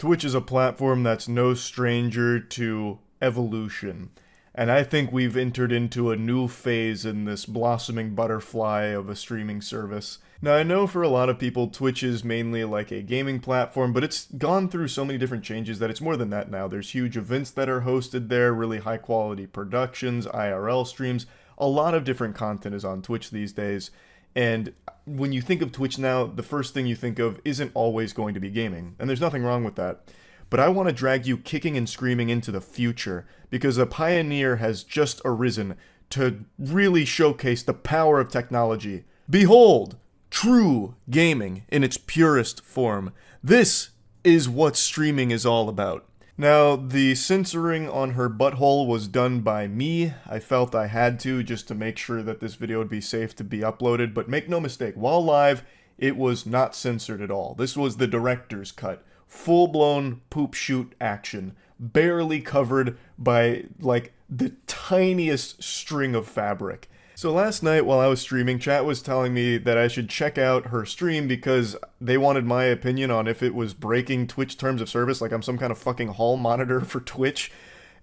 Twitch is a platform that's no stranger to evolution. And I think we've entered into a new phase in this blossoming butterfly of a streaming service. Now, I know for a lot of people, Twitch is mainly like a gaming platform, but it's gone through so many different changes that it's more than that now. There's huge events that are hosted there, really high quality productions, IRL streams. A lot of different content is on Twitch these days. And when you think of Twitch now, the first thing you think of isn't always going to be gaming. And there's nothing wrong with that. But I want to drag you kicking and screaming into the future, because a pioneer has just arisen to really showcase the power of technology. Behold, true gaming in its purest form. This is what streaming is all about. Now, the censoring on her butthole was done by me. I felt I had to, just to make sure that this video would be safe to be uploaded, but make no mistake, while live, it was not censored at all. This was the director's cut. Full-blown poop shoot action, barely covered by, like, the tiniest string of fabric. So last night while I was streaming, chat was telling me that I should check out her stream because they wanted my opinion on if it was breaking Twitch terms of service, like I'm some kind of fucking hall monitor for Twitch.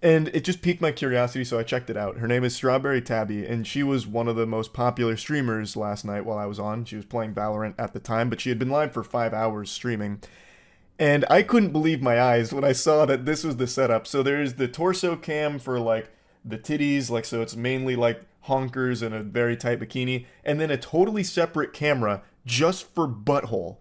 And it just piqued my curiosity, so I checked it out. Her name is Strawberry Tabby, and she was one of the most popular streamers last night while I was on. She was playing Valorant at the time, but she had been live for 5 hours streaming. And I couldn't believe my eyes when I saw that this was the setup. So there's the torso cam for, like, the titties, like, so it's mainly, like, honkers and a very tight bikini, and then a totally separate camera just for butthole.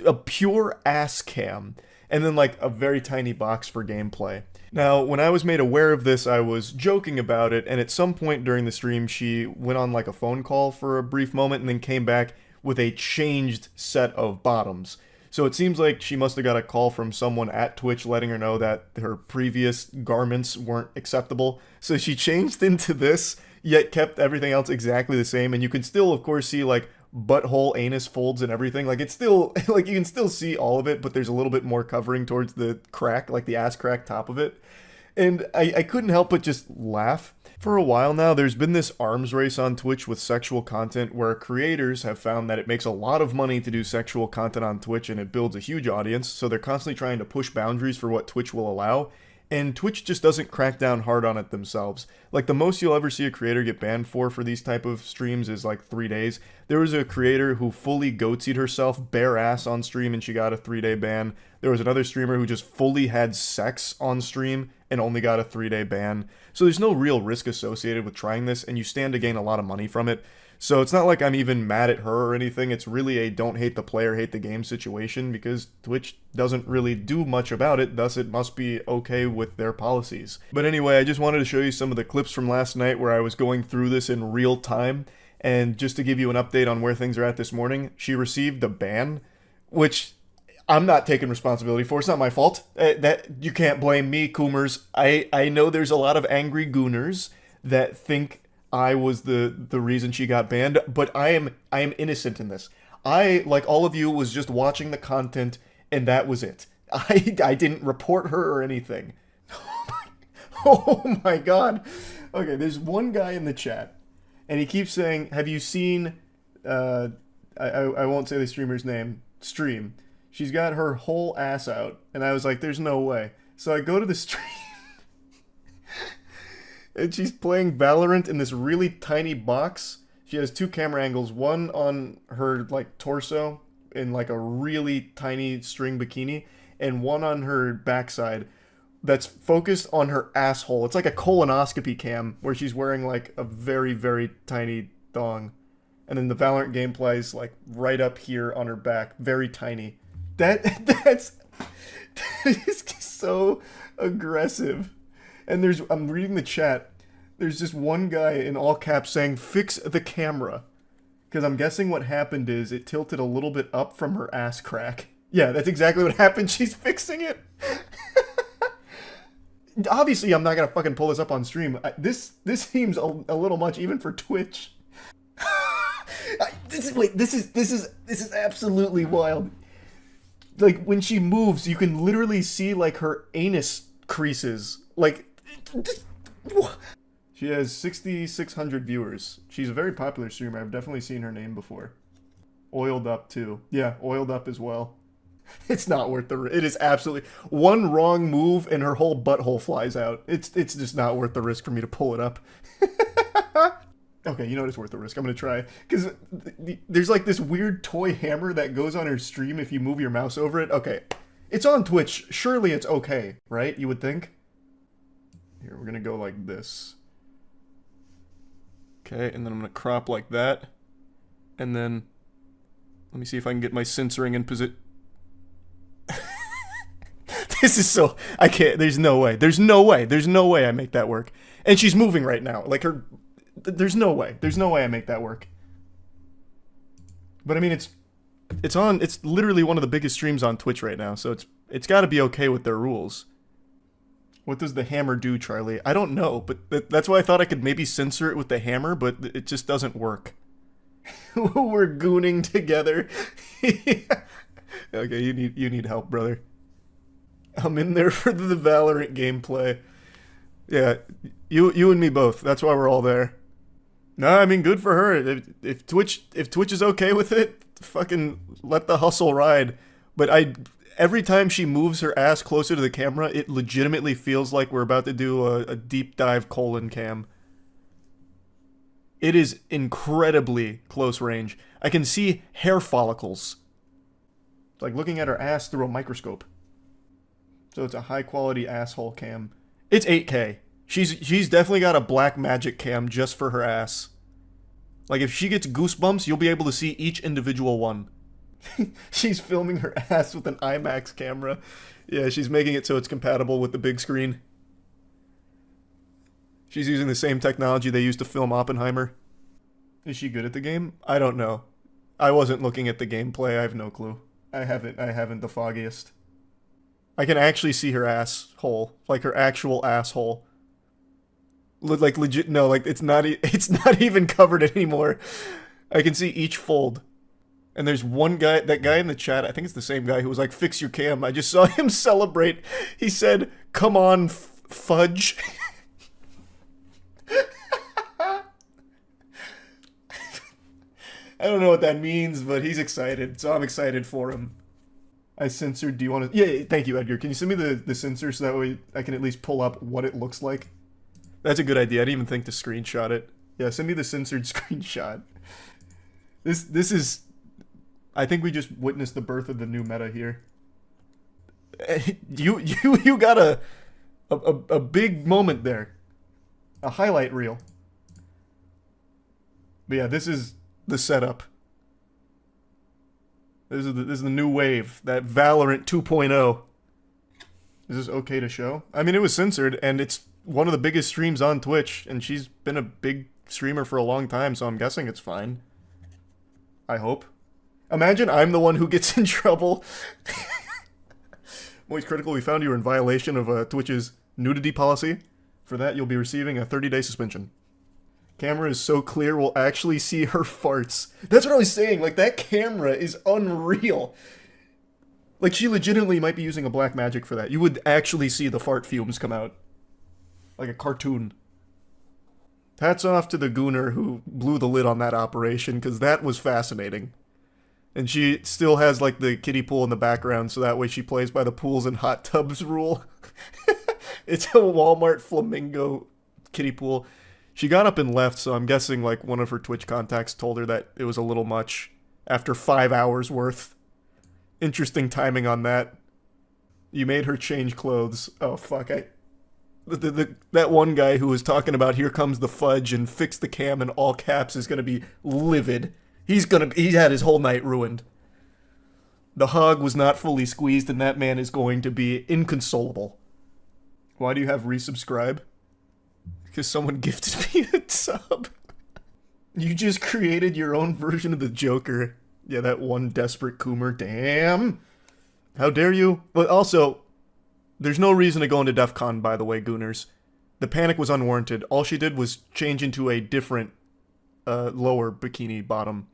A pure ass cam. And then, like, a very tiny box for gameplay. Now, when I was made aware of this, I was joking about it, and at some point during the stream, she went on, like, a phone call for a brief moment and then came back with a changed set of bottoms. So it seems like she must have got a call from someone at Twitch letting her know that her previous garments weren't acceptable. So she changed into this, yet kept everything else exactly the same. And you can still, of course, see, like, butthole, anus folds and everything. Like, it's still, like, you can still see all of it, but there's a little bit more covering towards the crack, like the ass crack top of it. And I couldn't help but just laugh. For a while now, there's been this arms race on Twitch with sexual content where creators have found that it makes a lot of money to do sexual content on Twitch and it builds a huge audience, so they're constantly trying to push boundaries for what Twitch will allow. And Twitch just doesn't crack down hard on it themselves. Like, the most you'll ever see a creator get banned for these type of streams is like 3 days. There was a creator who fully goatsied herself bare ass on stream and she got a 3-day ban. There was another streamer who just fully had sex on stream and only got a 3-day ban. So there's no real risk associated with trying this, and you stand to gain a lot of money from it. So it's not like I'm even mad at her or anything. It's really a don't hate the player, hate the game situation, because Twitch doesn't really do much about it, thus it must be okay with their policies. But anyway, I just wanted to show you some of the clips from last night where I was going through this in real time, and just to give you an update on where things are at this morning, she received a ban, which I'm not taking responsibility for. It's not my fault. That you can't blame me, Coomers. I know there's a lot of angry gooners that think I was the reason she got banned, but I am innocent in this. I, like all of you, was just watching the content, and that was it. I didn't report her or anything. Oh my god. Okay, there's one guy in the chat, and he keeps saying, have you seen, I won't say the streamer's name, stream. She's got her whole ass out, and I was like, there's no way. So I go to the stream, and she's playing Valorant in this really tiny box. She has 2 camera angles, one on her, like, torso in, like, a really tiny string bikini, and one on her backside that's focused on her asshole. It's like a colonoscopy cam where she's wearing, like, a very, very tiny thong. And then the Valorant gameplay is, like, right up here on her back, very tiny. That is so aggressive. And I'm reading the chat. There's just one guy in all caps saying, fix the camera. Because I'm guessing what happened is it tilted a little bit up from her ass crack. Yeah, that's exactly what happened. She's fixing it. Obviously, I'm not going to fucking pull this up on stream. This seems a little much even for Twitch. This is absolutely wild. Like, when she moves, you can literally see, like, her anus creases. Like, she has 6,600 viewers. She's a very popular streamer. I've definitely seen her name before. Oiled Up, too. Yeah, Oiled Up as well. It's not worth the. It is absolutely one wrong move and her whole butthole flies out. It's just not worth the risk for me to pull it up. Okay, you know what? It's worth the risk. I'm gonna try because there's like this weird toy hammer that goes on her stream if you move your mouse over it. Okay, it's on Twitch. Surely it's okay, right? You would think. Here, we're gonna go like this. Okay, and then I'm gonna crop like that, and then let me see if I can get my censoring in position. This is so... I can't... There's no way. There's no way. There's no way I make that work. And she's moving right now. Like, her... There's no way. There's no way I make that work. But, I mean, it's on... It's literally one of the biggest streams on Twitch right now, so it's got to be okay with their rules. What does the hammer do, Charlie? I don't know, but that's why I thought I could maybe censor it with the hammer, but it just doesn't work. We're gooning together. Okay, you need help, brother. I'm in there for the Valorant gameplay. Yeah, you and me both. That's why we're all there. No, I mean, good for her. If Twitch is okay with it, fucking let the hustle ride. But every time she moves her ass closer to the camera, it legitimately feels like we're about to do a deep dive colon cam. It is incredibly close range. I can see hair follicles. It's like looking at her ass through a microscope. So it's a high quality asshole cam. It's 8K. She's definitely got a black magic cam just for her ass. Like if she gets goosebumps, you'll be able to see each individual one. She's filming her ass with an IMAX camera. Yeah, she's making it so it's compatible with the big screen. She's using the same technology they used to film Oppenheimer. Is she good at the game? I don't know. I wasn't looking at the gameplay. I have no clue. I haven't the foggiest. I can actually see her asshole, like her actual asshole. Like legit, no, like it's not even covered anymore. I can see each fold. And there's one guy, that guy in the chat, I think it's the same guy who was like, "Fix your cam." I just saw him celebrate. He said, "Come on, fudge." I don't know what that means, but he's excited, so I'm excited for him. I censored. Do you want to... Yeah, thank you, Edgar. Can you send me the censor so that way I can at least pull up what it looks like? That's a good idea. I didn't even think to screenshot it. Yeah, send me the censored screenshot. This is... I think we just witnessed the birth of the new meta here. You got a big moment there. A highlight reel. But yeah, this is the setup. This is the new wave. That Valorant 2.0. Is this okay to show? I mean, it was censored, and it's one of the biggest streams on Twitch, and she's been a big streamer for a long time, so I'm guessing it's fine. I hope. Imagine I'm the one who gets in trouble. Moistcr1tikal, we found you were in violation of Twitch's nudity policy. For that, you'll be receiving a 30-day suspension. Camera is so clear, we'll actually see her farts. That's what I was saying, like, that camera is unreal. Like, she legitimately might be using a black magic for that. You would actually see the fart fumes come out. Like a cartoon. Hats off to the gooner who blew the lid on that operation, because that was fascinating. And she still has, like, the kiddie pool in the background, so that way she plays by the pools and hot tubs rule. It's a Walmart flamingo kiddie pool. She got up and left, so I'm guessing, like, one of her Twitch contacts told her that it was a little much after 5 hours worth. Interesting timing on that. You made her change clothes. Oh, fuck, that one guy who was talking about "here comes the fudge" and "fix the cam" in all caps is gonna be livid. He had his whole night ruined. The hog was not fully squeezed, and that man is going to be inconsolable. Why do you have resubscribe? Because someone gifted me a sub. You just created your own version of the Joker. Yeah, that one desperate coomer. Damn. How dare you? But also, there's no reason to go into DEF CON, by the way, Gooners. The panic was unwarranted. All she did was change into a different, lower bikini bottom.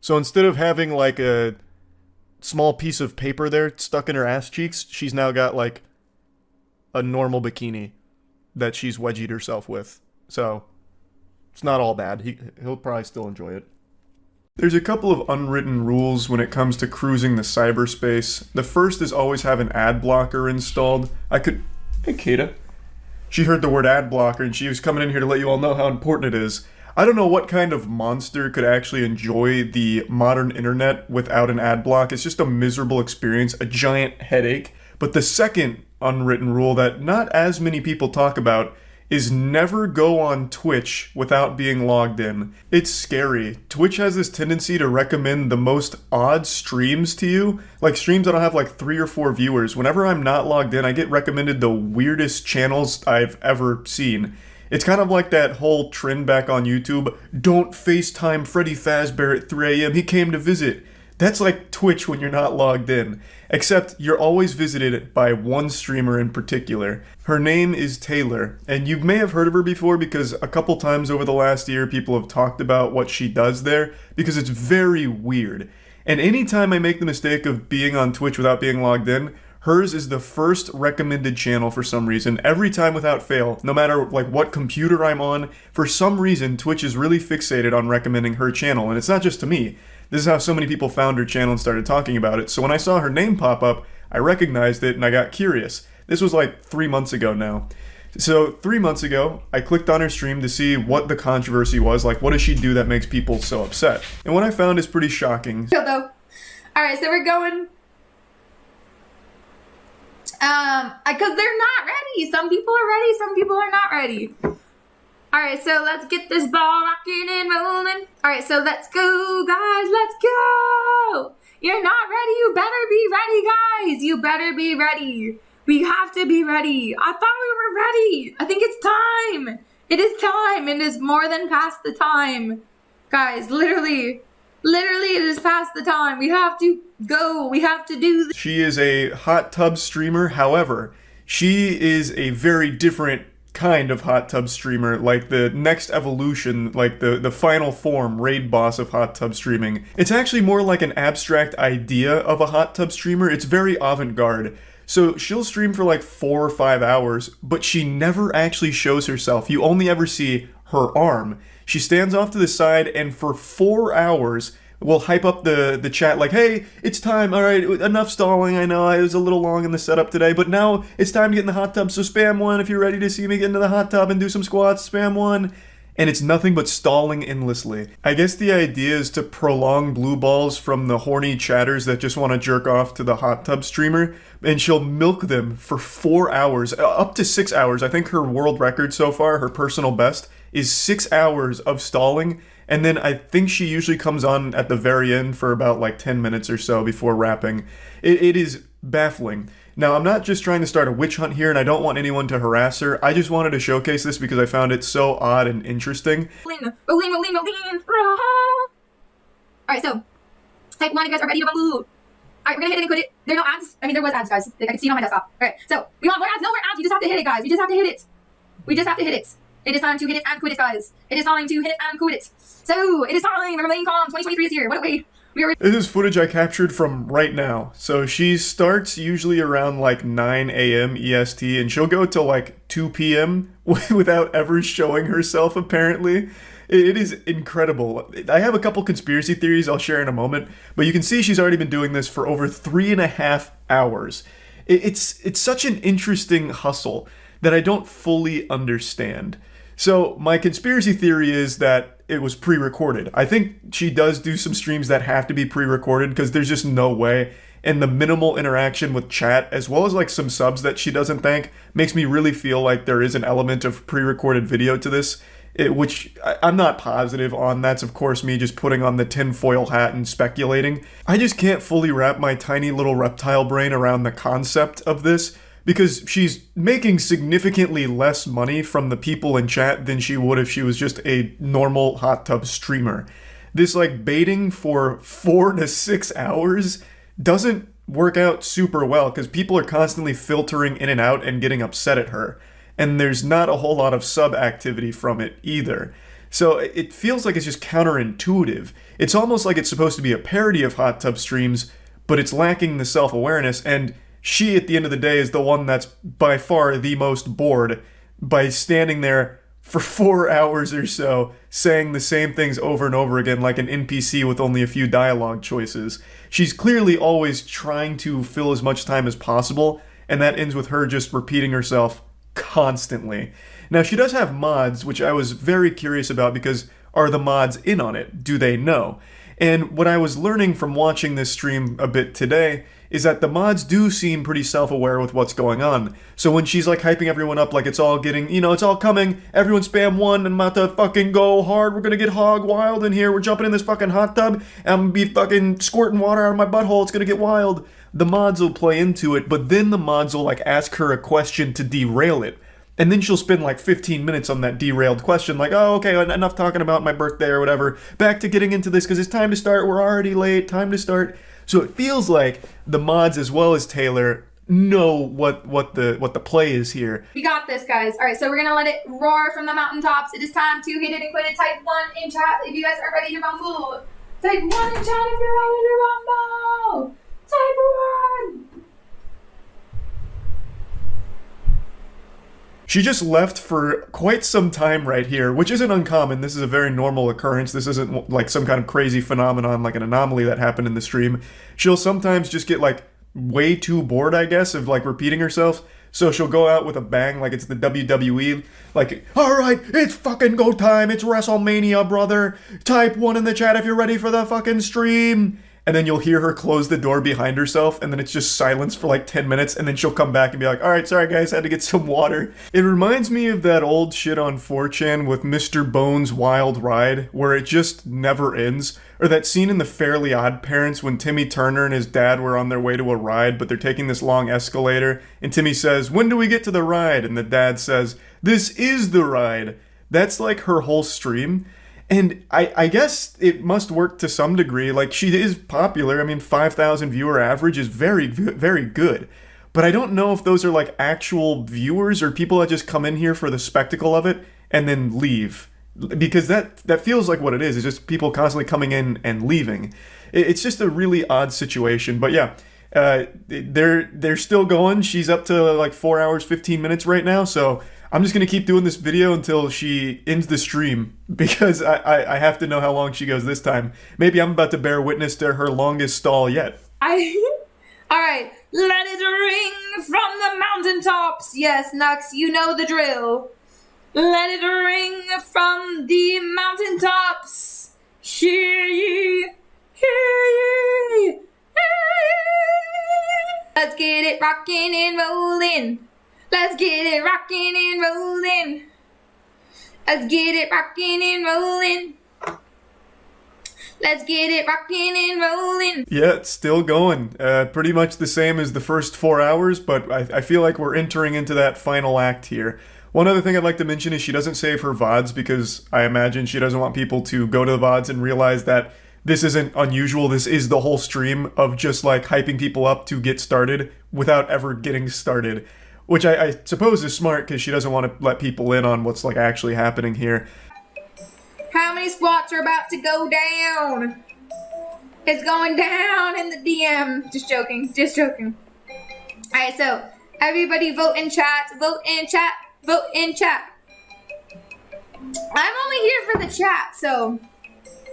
So instead of having, like, a small piece of paper there stuck in her ass cheeks, she's now got, like, a normal bikini that she's wedgied herself with. So, it's not all bad. He'll probably still enjoy it. There's a couple of unwritten rules when it comes to cruising the cyberspace. The first is always have an ad blocker installed. Hey Kata. She heard the word ad blocker and she was coming in here to let you all know how important it is. I don't know what kind of monster could actually enjoy the modern internet without an ad block. It's just a miserable experience, a giant headache. But the second unwritten rule that not as many people talk about is never go on Twitch without being logged in. It's scary. Twitch has this tendency to recommend the most odd streams to you, like streams that'll have like 3 or 4 viewers. Whenever I'm not logged in, I get recommended the weirdest channels I've ever seen. It's kind of like that whole trend back on YouTube, don't FaceTime Freddy Fazbear at 3 a.m., he came to visit. That's like Twitch when you're not logged in. Except you're always visited by one streamer in particular. Her name is Taylor, and you may have heard of her before because a couple times over the last year people have talked about what she does there because it's very weird. And anytime I make the mistake of being on Twitch without being logged in, hers is the first recommended channel for some reason, every time without fail, no matter like what computer I'm on. For some reason, Twitch is really fixated on recommending her channel, and it's not just to me. This is how so many people found her channel and started talking about it. So when I saw her name pop up, I recognized it and I got curious. This was like 3 months ago now. So 3 months ago, I clicked on her stream to see what the controversy was, like what does she do that makes people so upset? And what I found is pretty shocking. Alright, so we're going... because they're not ready. Some people are ready, some people are not ready. Alright, so let's get this ball rocking and rolling. Alright, so let's go, guys, let's go! You're not ready, you better be ready, guys! You better be ready. We have to be ready. I thought we were ready. I think it's time. It is time. It is more than past the time. Guys, literally it is past the time. We have to go. We have to do this. She is a hot tub streamer. However, she is a very different kind of hot tub streamer, like the next evolution, like the final form, raid boss of hot tub streaming. It's actually more like an abstract idea of a hot tub streamer. It's very avant-garde. So she'll stream for like 4 or 5 hours, but she never actually shows herself. You only ever see her arm. She stands off to the side and for 4 hours will hype up the chat like, hey, it's time, alright, enough stalling, I know I was a little long in the setup today, but now it's time to get in the hot tub, so spam 1 if you're ready to see me get into the hot tub and do some squats, spam 1. And it's nothing but stalling endlessly. I guess the idea is to prolong blue balls from the horny chatters that just want to jerk off to the hot tub streamer, and she'll milk them for 4 hours, up to 6 hours. I think her world record so far, her personal best, is 6 hours of stalling, and then I think she usually comes on at the very end for about like 10 minutes or so before wrapping. It is baffling. Now, I'm not just trying to start a witch hunt here, and I don't want anyone to harass her. I just wanted to showcase this because I found it so odd and interesting. Alright, so, type 1 if you guys are ready to move. Alright, we're gonna hit it and quit it. There are no ads. I mean, there was ads, guys. I can see it on my desktop. Alright, so, we want more ads. No more ads. You just have to hit it, guys. You just have to hit it. We just have to hit it. It is time to hit it and quit it, guys. It is time to hit it and quit it. So, it is time. Remember, main com 2023 is here. What a way. This is footage I captured from right now. So she starts usually around like 9 a.m. EST and she'll go till like 2 p.m. without ever showing herself, apparently. It is incredible. I have a couple conspiracy theories I'll share in a moment, but you can see she's already been doing this for over 3.5 hours. It's such an interesting hustle that I don't fully understand. So my conspiracy theory is that it was pre-recorded. I think she does do some streams that have to be pre-recorded because there's just no way. And the minimal interaction with chat, as well as like some subs that she doesn't thank, makes me really feel like there is an element of pre-recorded video to this, which I'm not positive on. That's of course me just putting on the tinfoil hat and speculating. I just can't fully wrap my tiny little reptile brain around the concept of this, because she's making significantly less money from the people in chat than she would if she was just a normal hot tub streamer. This like baiting for 4 to 6 hours doesn't work out super well because people are constantly filtering in and out and getting upset at her. And there's not a whole lot of sub activity from it either. So it feels like it's just counterintuitive. It's almost like it's supposed to be a parody of hot tub streams, but it's lacking the self-awareness, and she, at the end of the day, is the one that's by far the most bored by standing there for 4 hours or so, saying the same things over and over again like an NPC with only a few dialogue choices. She's clearly always trying to fill as much time as possible, and that ends with her just repeating herself constantly. Now, she does have mods, which I was very curious about because are the mods in on it? Do they know? And what I was learning from watching this stream a bit today is that the mods do seem pretty self-aware with what's going on. So when she's like hyping everyone up like it's all getting, it's all coming, everyone spam 1 and I'm about to fucking go hard, we're gonna get hog wild in here, we're jumping in this fucking hot tub, and I'm gonna be fucking squirting water out of my butthole, it's gonna get wild. The mods will play into it, but then the mods will like ask her a question to derail it. And then she'll spend like 15 minutes on that derailed question, like, oh, okay, enough talking about my birthday or whatever. Back to getting into this because it's time to start. We're already late. Time to start. So it feels like the mods as well as Taylor know what the play is here. We got this, guys. All right, so we're gonna let it roar from the mountaintops. It is time to hit it and quit it. Type 1 in chat if you guys are ready to rumble. Type 1 in chat if you're ready to rumble. Type 1. She just left for quite some time right here, which isn't uncommon. This is a very normal occurrence. This isn't like some kind of crazy phenomenon, like an anomaly that happened in the stream. She'll sometimes just get like way too bored, I guess, of like repeating herself. So she'll go out with a bang like it's the WWE. Like, alright, it's fucking go time. It's WrestleMania, brother. Type 1 in the chat if you're ready for the fucking stream. And then you'll hear her close the door behind herself, and then it's just silence for like 10 minutes, and then she'll come back and be like, alright, sorry guys, had to get some water. It reminds me of that old shit on 4chan with Mr. Bones' Wild Ride, where it just never ends. Or that scene in The Fairly Odd Parents when Timmy Turner and his dad were on their way to a ride, but they're taking this long escalator, and Timmy says, when do we get to the ride? And the dad says, this is the ride. That's like her whole stream. And I guess it must work to some degree. Like, she is popular. I mean, 5,000 viewer average is very, very good. But I don't know if those are, like, actual viewers or people that just come in here for the spectacle of it and then leave. Because that feels like what it is. It's just people constantly coming in and leaving. It's just a really odd situation. But, yeah, they're still going. She's up to, like, 4 hours, 15 minutes right now, so I'm just going to keep doing this video until she ends the stream, because I have to know how long she goes this time. Maybe I'm about to bear witness to her longest stall yet. Alright, let it ring from the mountaintops. Yes, Nux, you know the drill. Let it ring from the mountaintops. Hear ye, hear ye, hear ye. Let's get it rocking and rolling. Let's get it rocking and rolling. Let's get it rocking and rolling. Let's get it rocking and rolling. Yeah, it's still going. Pretty much the same as the first 4 hours, but I feel like we're entering into that final act here. One other thing I'd like to mention is she doesn't save her VODs because I imagine she doesn't want people to go to the VODs and realize that this isn't unusual. This is the whole stream of just like hyping people up to get started without ever getting started. Which I suppose is smart because she doesn't want to let people in on what's like actually happening here. How many squats are about to go down? It's going down in the DM. Just joking, just joking. Alright, so everybody vote in chat, vote in chat, vote in chat. I'm only here for the chat, so.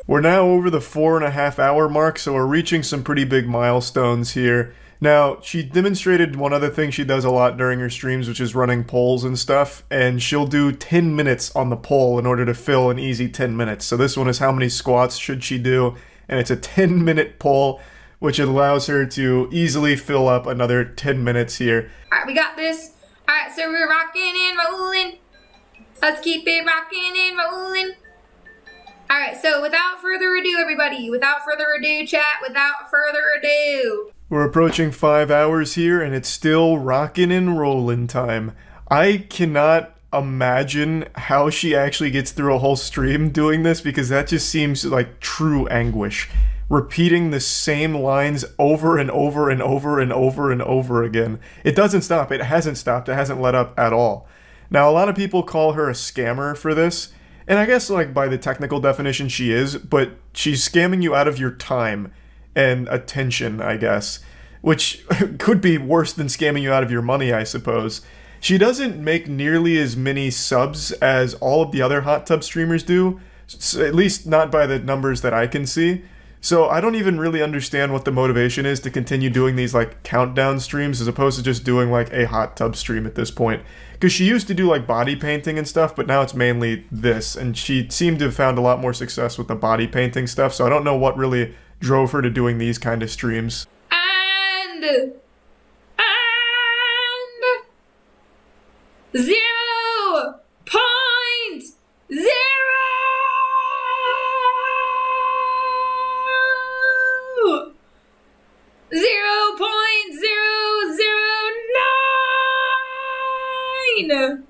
We're now over the 4.5 hour mark, so we're reaching some pretty big milestones here. Now, she demonstrated one other thing she does a lot during her streams, which is running polls and stuff, and she'll do 10 minutes on the poll in order to fill an easy 10 minutes. So this one is how many squats should she do, and it's a 10-minute poll, which allows her to easily fill up another 10 minutes here. Alright, we got this. Alright, so we're rocking and rolling. Let's keep it rocking and rolling. Alright, so without further ado, everybody, without further ado, chat, without further ado. We're approaching 5 hours here, and it's still rockin' and rollin' time. I cannot imagine how she actually gets through a whole stream doing this, because that just seems like true anguish. Repeating the same lines over and over and over and over and over again. It doesn't stop. It hasn't stopped. It hasn't let up at all. Now, a lot of people call her a scammer for this, and I guess like by the technical definition she is, but she's scamming you out of your time and attention, I guess, which could be worse than scamming you out of your money, I suppose. She doesn't make nearly as many subs as all of the other hot tub streamers do, at least not by the numbers that I can see. So I don't even really understand what the motivation is to continue doing these like countdown streams as opposed to just doing like a hot tub stream at this point. Because she used to do like body painting and stuff, but now it's mainly this. And she seemed to have found a lot more success with the body painting stuff. So I don't know what really drove her to doing these kind of streams. And 0.0 0.009.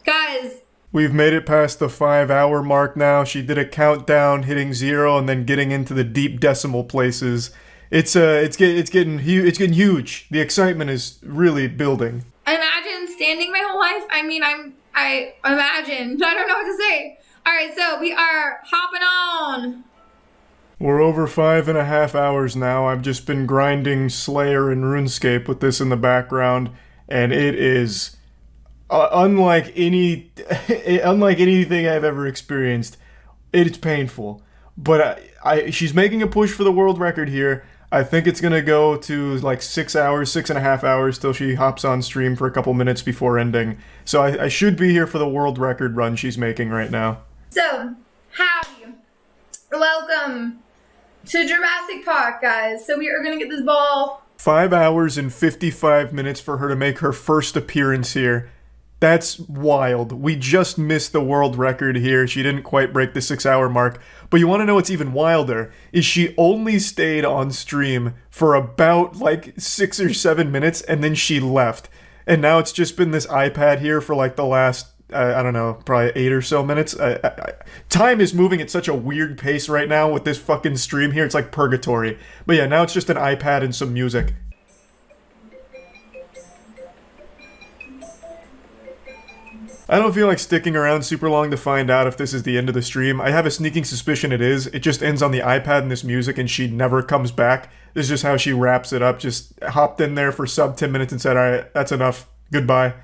Guys, we've made it past the 5-hour mark now. She did a countdown, hitting 0 and then getting into the deep decimal places. It's getting huge. The excitement is really building. Imagine standing my whole life. I mean, I imagine. I don't know what to say. All right, so we are hopping on. We're over 5.5 hours now. I've just been grinding Slayer and RuneScape with this in the background, and it is unlike anything I've ever experienced. It's painful, but she's making a push for the world record here. I think it's gonna go to like 6 hours, 6.5 hours till she hops on stream for a couple minutes before ending. So I should be here for the world record run she's making right now. So, howdy. Welcome to Jurassic Park, guys. So we are gonna get this ball. 5 hours and 55 minutes for her to make her first appearance here. That's wild. We just missed the world record here. She didn't quite break the 6-hour mark. But you want to know what's even wilder? Is she only stayed on stream for about like 6 or 7 minutes and then she left. And now it's just been this iPad here for like the last, I don't know, probably 8 or so minutes. Time is moving at such a weird pace right now with this fucking stream here. It's like purgatory. But yeah, now it's just an iPad and some music. I don't feel like sticking around super long to find out if this is the end of the stream. I have a sneaking suspicion it is. It just ends on the iPad and this music and she never comes back. This is just how she wraps it up. Just hopped in there for sub 10 minutes and said, alright, that's enough. Goodbye.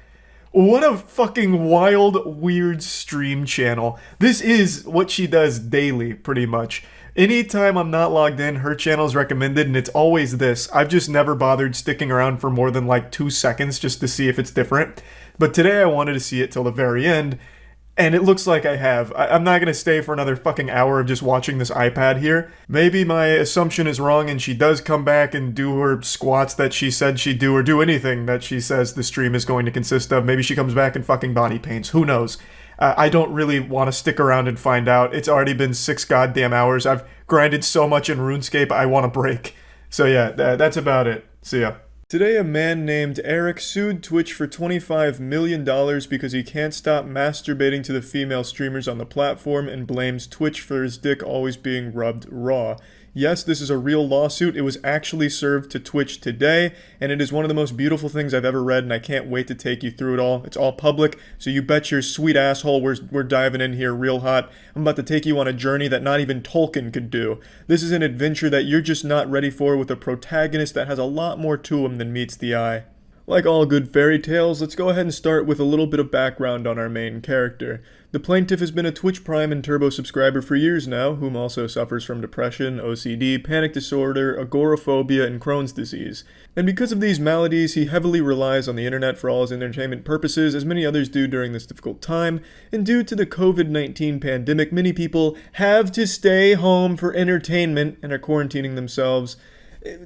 What a fucking wild, weird stream channel. This is what she does daily, pretty much. Anytime I'm not logged in, her channel is recommended, and it's always this. I've just never bothered sticking around for more than like 2 seconds just to see if it's different. But today I wanted to see it till the very end, and it looks like I have. I'm not going to stay for another fucking hour of just watching this iPad here. Maybe my assumption is wrong and she does come back and do her squats that she said she'd do, or do anything that she says the stream is going to consist of. Maybe she comes back and fucking body paints. Who knows? I don't really want to stick around and find out. It's already been 6 goddamn hours. I've grinded so much in RuneScape, I want a break. So yeah, that's about it. See ya. Today, a man named Eric sued Twitch for $25 million because he can't stop masturbating to the female streamers on the platform and blames Twitch for his dick always being rubbed raw. Yes, this is a real lawsuit. It was actually served to Twitch today, and it is one of the most beautiful things I've ever read, and I can't wait to take you through it all. It's all public, so you bet your sweet asshole we're diving in here real hot. I'm about to take you on a journey that not even Tolkien could do. This is an adventure that you're just not ready for, with a protagonist that has a lot more to him than meets the eye. Like all good fairy tales, let's go ahead and start with a little bit of background on our main character. The plaintiff has been a Twitch Prime and Turbo subscriber for years now, whom also suffers from depression, OCD, panic disorder, agoraphobia, and Crohn's disease. And because of these maladies, he heavily relies on the internet for all his entertainment purposes, as many others do during this difficult time. And due to the COVID-19 pandemic, many people have to stay home for entertainment and are quarantining themselves.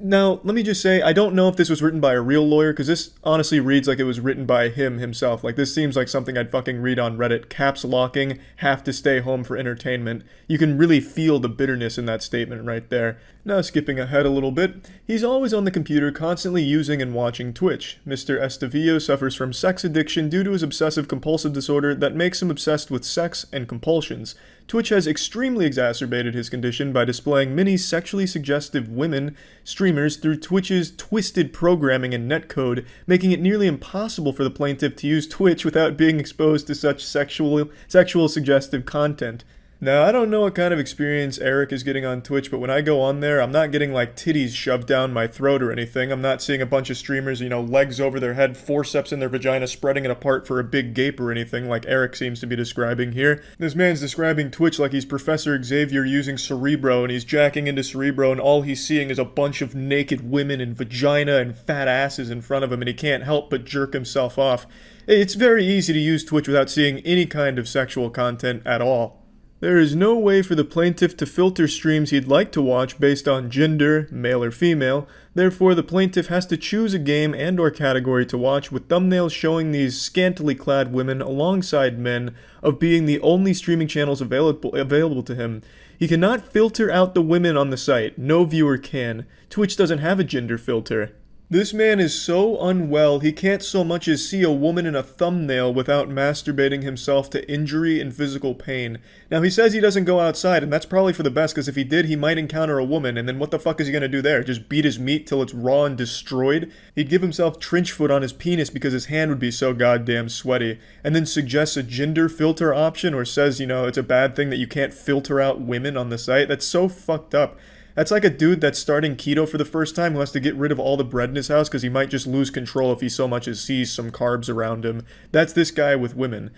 Now, let me just say, I don't know if this was written by a real lawyer, because this honestly reads like it was written by him himself. Like, this seems like something I'd fucking read on Reddit. Caps locking, have to stay home for entertainment. You can really feel the bitterness in that statement right there. Now, skipping ahead a little bit, he's always on the computer, constantly using and watching Twitch. Mr. Estevillo suffers from sex addiction due to his obsessive-compulsive disorder that makes him obsessed with sex and compulsions. Twitch has extremely exacerbated his condition by displaying many sexually suggestive women streamers through Twitch's twisted programming and netcode, making it nearly impossible for the plaintiff to use Twitch without being exposed to such sexual suggestive content. Now, I don't know what kind of experience Eric is getting on Twitch, but when I go on there, I'm not getting like titties shoved down my throat or anything. I'm not seeing a bunch of streamers, legs over their head, forceps in their vagina, spreading it apart for a big gape or anything like Eric seems to be describing here. This man's describing Twitch like he's Professor Xavier using Cerebro, and he's jacking into Cerebro, and all he's seeing is a bunch of naked women and vagina and fat asses in front of him, and he can't help but jerk himself off. It's very easy to use Twitch without seeing any kind of sexual content at all. There is no way for the plaintiff to filter streams he'd like to watch based on gender, male or female. Therefore, the plaintiff has to choose a game and/or category to watch with thumbnails showing these scantily clad women alongside men of being the only streaming channels available to him. He cannot filter out the women on the site. No viewer can. Twitch doesn't have a gender filter. This man is so unwell, he can't so much as see a woman in a thumbnail without masturbating himself to injury and physical pain. Now, he says he doesn't go outside, and that's probably for the best, because if he did, he might encounter a woman, and then what the fuck is he gonna do there? Just beat his meat till it's raw and destroyed? He'd give himself trench foot on his penis because his hand would be so goddamn sweaty, and then suggests a gender filter option, or says, it's a bad thing that you can't filter out women on the site. That's so fucked up. That's like a dude that's starting keto for the first time who has to get rid of all the bread in his house because he might just lose control if he so much as sees some carbs around him. That's this guy with women.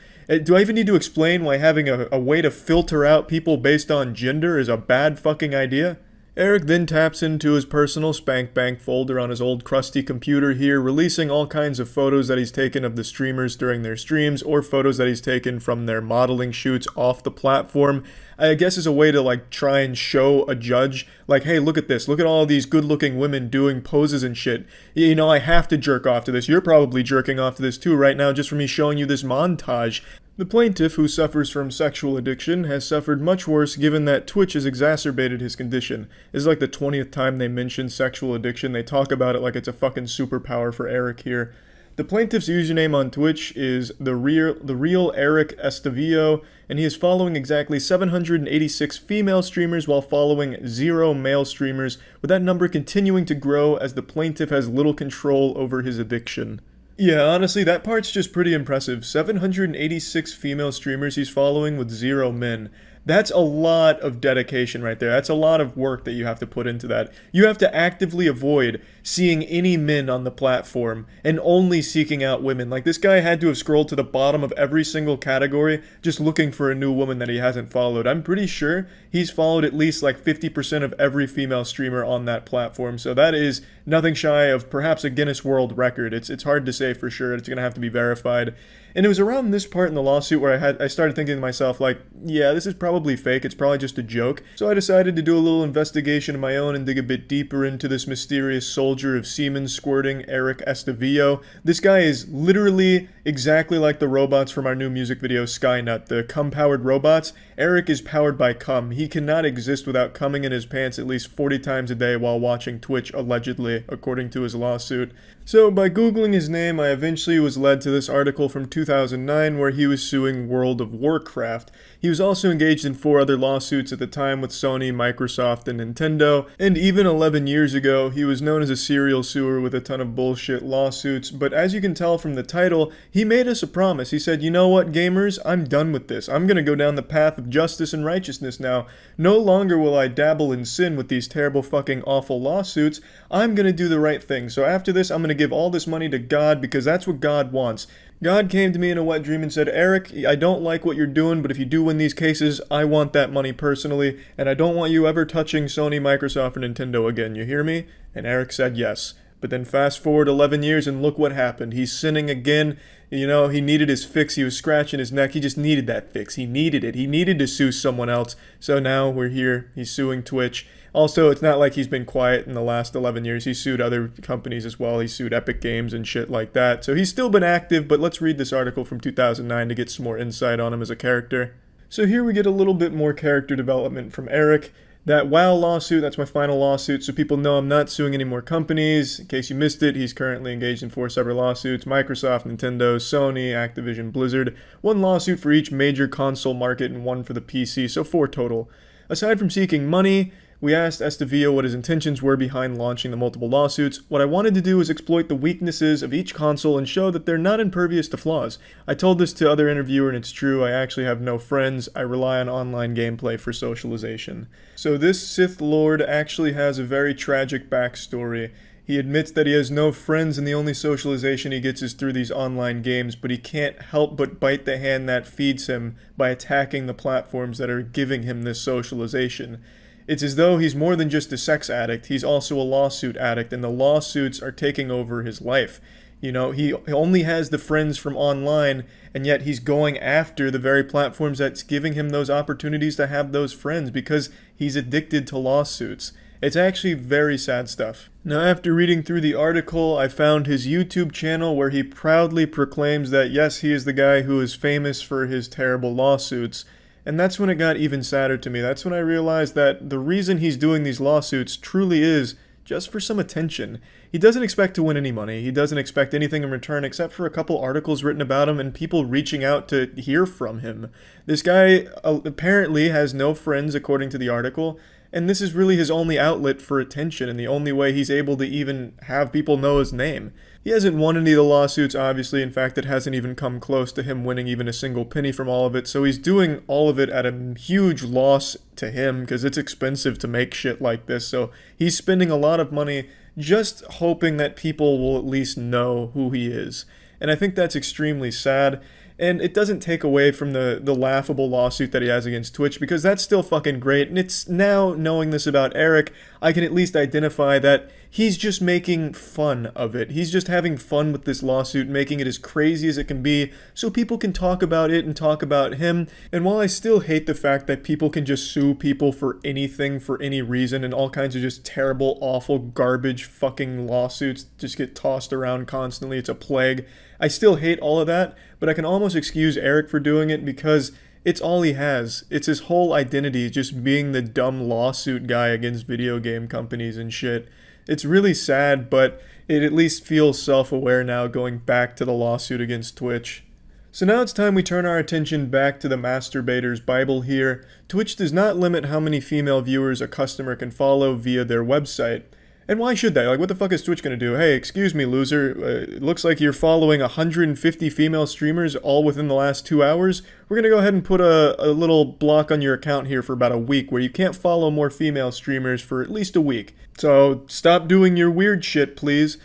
Do I even need to explain why having a way to filter out people based on gender is a bad fucking idea? Eric then taps into his personal spank bank folder on his old crusty computer here, releasing all kinds of photos that he's taken of the streamers during their streams, or photos that he's taken from their modeling shoots off the platform. I guess as a way to try and show a judge, hey, look at this, look at all these good looking women doing poses and shit. I have to jerk off to this. You're probably jerking off to this too right now just for me showing you this montage. The plaintiff, who suffers from sexual addiction, has suffered much worse given that Twitch has exacerbated his condition. This is like the 20th time they mention sexual addiction. They talk about it like it's a fucking superpower for Eric here. The plaintiff's username on Twitch is the real Eric Estavillo, and he is following exactly 786 female streamers while following 0 male streamers, with that number continuing to grow as the plaintiff has little control over his addiction. Yeah, honestly, that part's just pretty impressive. 786 female streamers he's following with 0 men. That's a lot of dedication right there. That's a lot of work that you have to put into that. You have to actively avoid seeing any men on the platform and only seeking out women. This guy had to have scrolled to the bottom of every single category just looking for a new woman that he hasn't followed. I'm pretty sure he's followed at least 50% of every female streamer on that platform. So that is nothing shy of perhaps a Guinness World Record. It's hard to say for sure. It's going to have to be verified. And it was around this part in the lawsuit where I started thinking to myself, yeah, this is probably fake. It's probably just a joke. So I decided to do a little investigation of my own and dig a bit deeper into this mysterious soldier of semen squirting, Eric Estavillo. This guy is literally exactly like the robots from our new music video, Skynut, the cum-powered robots. Eric is powered by cum. He cannot exist without coming in his pants at least 40 times a day while watching Twitch, allegedly, according to his lawsuit. So, by Googling his name, I eventually was led to this article from 2009 where he was suing World of Warcraft. He was also engaged in 4 other lawsuits at the time with Sony, Microsoft, and Nintendo, and even 11 years ago, he was known as a serial suer with a ton of bullshit lawsuits, but as you can tell from the title, he made us a promise. He said, you know what, gamers, I'm done with this. I'm gonna go down the path of justice and righteousness now. No longer will I dabble in sin with these terrible fucking awful lawsuits. I'm gonna do the right thing. So after this, I'm gonna give all this money to God because that's what God wants. God came to me in a wet dream and said, Eric, I don't like what you're doing, but if you do win these cases, I want that money personally, and I don't want you ever touching Sony, Microsoft, or Nintendo again, you hear me? And Eric said yes. But then fast forward 11 years and look what happened. He's sinning again. He needed his fix. He was scratching his neck. He just needed that fix. He needed it. He needed to sue someone else. So now we're here. He's suing Twitch. Also, it's not like he's been quiet in the last 11 years. He sued other companies as well. He sued Epic Games and shit like that. So he's still been active, but let's read this article from 2009 to get some more insight on him as a character. So here we get a little bit more character development from Eric. That WoW lawsuit, that's my final lawsuit, so people know I'm not suing any more companies. In case you missed it, he's currently engaged in 4 separate lawsuits: Microsoft, Nintendo, Sony, Activision, Blizzard. 1 lawsuit for each major console market and 1 for the PC, so 4 total. Aside from seeking money, We asked Estevillo what his intentions were behind launching the multiple lawsuits. What I wanted to do was exploit the weaknesses of each console and show that they're not impervious to flaws. I told this to other interviewer and it's true, I actually have no friends. I rely on online gameplay for socialization. So this Sith Lord actually has a very tragic backstory. He admits that he has no friends and the only socialization he gets is through these online games, but he can't help but bite the hand that feeds him by attacking the platforms that are giving him this socialization. It's as though he's more than just a sex addict, he's also a lawsuit addict, and the lawsuits are taking over his life. You know, he only has the friends from online, and yet he's going after the very platforms that's giving him those opportunities to have those friends because he's addicted to lawsuits. It's actually very sad stuff. Now, after reading through the article, I found his YouTube channel where he proudly proclaims that yes, he is the guy who is famous for his terrible lawsuits. And that's when it got even sadder to me. That's when I realized that the reason he's doing these lawsuits truly is just for some attention. He doesn't expect to win any money. He doesn't expect anything in return except for a couple articles written about him and people reaching out to hear from him. This guy apparently has no friends according to the article, and this is really his only outlet for attention and the only way he's able to even have people know his name. He hasn't won any of the lawsuits, obviously. In fact, it hasn't even come close to him winning even a single penny from all of it. So he's doing all of it at a huge loss to him because it's expensive to make shit like this. So he's spending a lot of money just hoping that people will at least know who he is. And I think that's extremely sad. And it doesn't take away from the laughable lawsuit that he has against Twitch, because that's still fucking great. And it's now, knowing this about Eric, I can at least identify that he's just making fun of it. He's just having fun with this lawsuit, making it as crazy as it can be, so people can talk about it and talk about him. And while I still hate the fact that people can just sue people for anything, for any reason, and all kinds of just terrible, awful, garbage fucking lawsuits just get tossed around constantly, it's a plague. I still hate all of that, but I can almost excuse Eric for doing it because it's all he has. It's his whole identity, just being the dumb lawsuit guy against video game companies and shit. It's really sad, but it at least feels self-aware now going back to the lawsuit against Twitch. So now it's time we turn our attention back to the masturbator's Bible here. Twitch does not limit how many female viewers a customer can follow via their website. And why should they? Like, what the fuck is Twitch gonna do? Hey, excuse me, loser. It looks like you're following 150 female streamers all within the last 2 hours. We're gonna go ahead and put a little block on your account here for about a week where you can't follow more female streamers for at least a week. So stop doing your weird shit, please.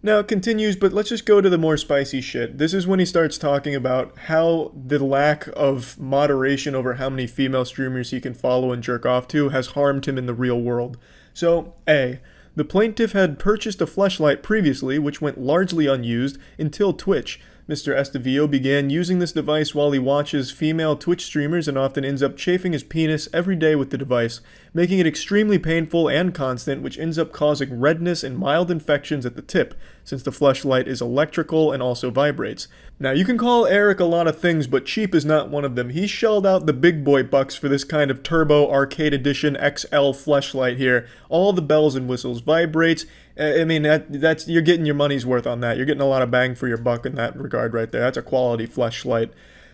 Now it continues, but let's just go to the more spicy shit. This is when he starts talking about how the lack of moderation over how many female streamers he can follow and jerk off to has harmed him in the real world. So, A. The plaintiff had purchased a fleshlight previously, which went largely unused until Twitch. Mr. Estevillo began using this device while he watches female Twitch streamers and often ends up chafing his penis every day with the device, making it extremely painful and constant, which ends up causing redness and mild infections at the tip, since the fleshlight is electrical and also vibrates. Now, you can call Eric a lot of things, but cheap is not one of them. He shelled out the big boy bucks for this kind of Turbo Arcade Edition XL fleshlight here. All the bells and whistles, vibrates. I mean, that's you're getting your money's worth on that. You're getting a lot of bang for your buck in that regard right there. That's a quality fleshlight.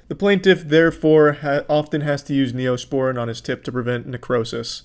The plaintiff, therefore, often has to use Neosporin on his tip to prevent necrosis.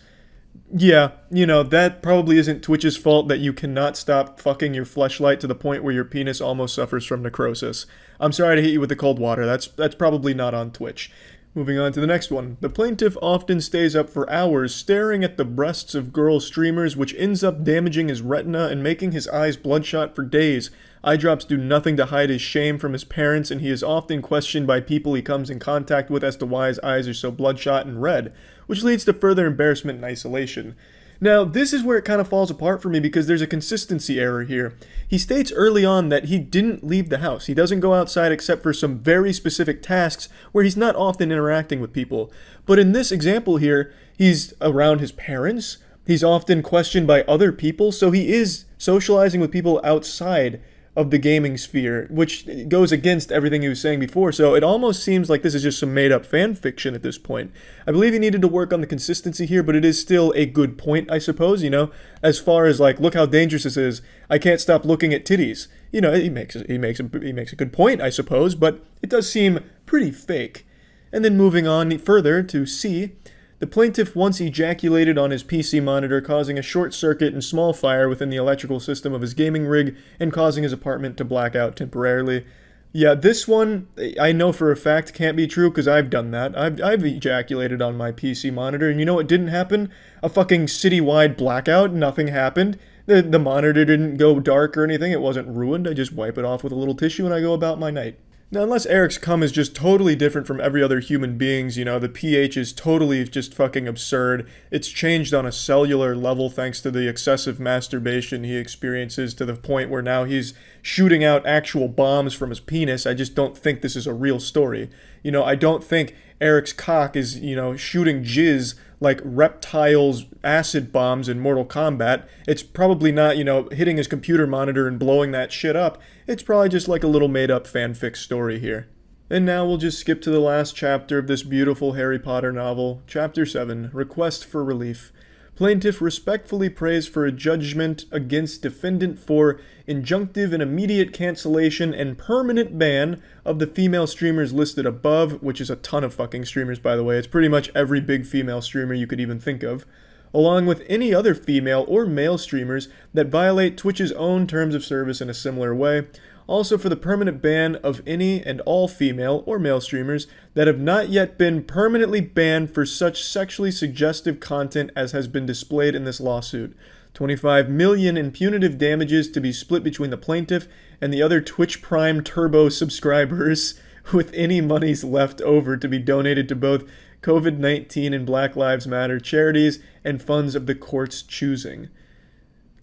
Yeah, you know, that probably isn't Twitch's fault that you cannot stop fucking your fleshlight to the point where your penis almost suffers from necrosis. I'm sorry to hit you with the cold water. That's probably not on Twitch. Moving on to the next one. The plaintiff often stays up for hours staring at the breasts of girl streamers, which ends up damaging his retina and making his eyes bloodshot for days. Eye drops do nothing to hide his shame from his parents, and he is often questioned by people he comes in contact with as to why his eyes are so bloodshot and red, which leads to further embarrassment and isolation. Now, this is where it kind of falls apart for me because there's a consistency error here. He states early on that he didn't leave the house. He doesn't go outside except for some very specific tasks where he's not often interacting with people. But in this example here, he's around his parents. He's often questioned by other people, so he is socializing with people outside of the gaming sphere, which goes against everything he was saying before. So it almost seems like this is just some made-up fan fiction at this point. I believe he needed to work on the consistency here, but it is still a good point, I suppose, you know, as far as like, look how dangerous this is. I can't stop looking at titties. You know, he makes a good point, I suppose, but it does seem pretty fake. And then moving on further to C, The plaintiff once ejaculated on his PC monitor, causing a short circuit and small fire within the electrical system of his gaming rig and causing his apartment to black out temporarily. Yeah, this one, I know for a fact can't be true because I've done that. I've ejaculated on my PC monitor, and you know what didn't happen? A fucking citywide blackout. Nothing happened. The monitor didn't go dark or anything. It wasn't ruined. I just wipe it off with a little tissue and I go about my night. Now, unless Eric's cum is just totally different from every other human being's, you know, the pH is totally just fucking absurd. It's changed on a cellular level thanks to the excessive masturbation he experiences to the point where now he's shooting out actual bombs from his penis. I just don't think this is a real story. You know, I don't think Eric's cock is, you know, shooting jizz like Reptile's acid bombs in Mortal Kombat. It's probably not, you know, hitting his computer monitor and blowing that shit up. It's probably just like a little made-up fanfic story here. And now we'll just skip to the last chapter of this beautiful Harry Potter novel, Chapter 7, Request for Relief. Plaintiff respectfully prays for a judgment against defendant for injunctive and immediate cancellation and permanent ban of the female streamers listed above, which is a ton of fucking streamers, by the way. It's pretty much every big female streamer you could even think of, along with any other female or male streamers that violate Twitch's own terms of service in a similar way. Also for the permanent ban of any and all female or male streamers that have not yet been permanently banned for such sexually suggestive content as has been displayed in this lawsuit. 25 million in punitive damages to be split between the plaintiff and the other Twitch Prime Turbo subscribers, with any monies left over to be donated to both COVID-19 and Black Lives Matter charities and funds of the court's choosing.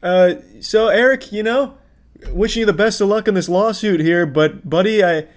So Eric, you know, wishing you the best of luck in this lawsuit here, but buddy, I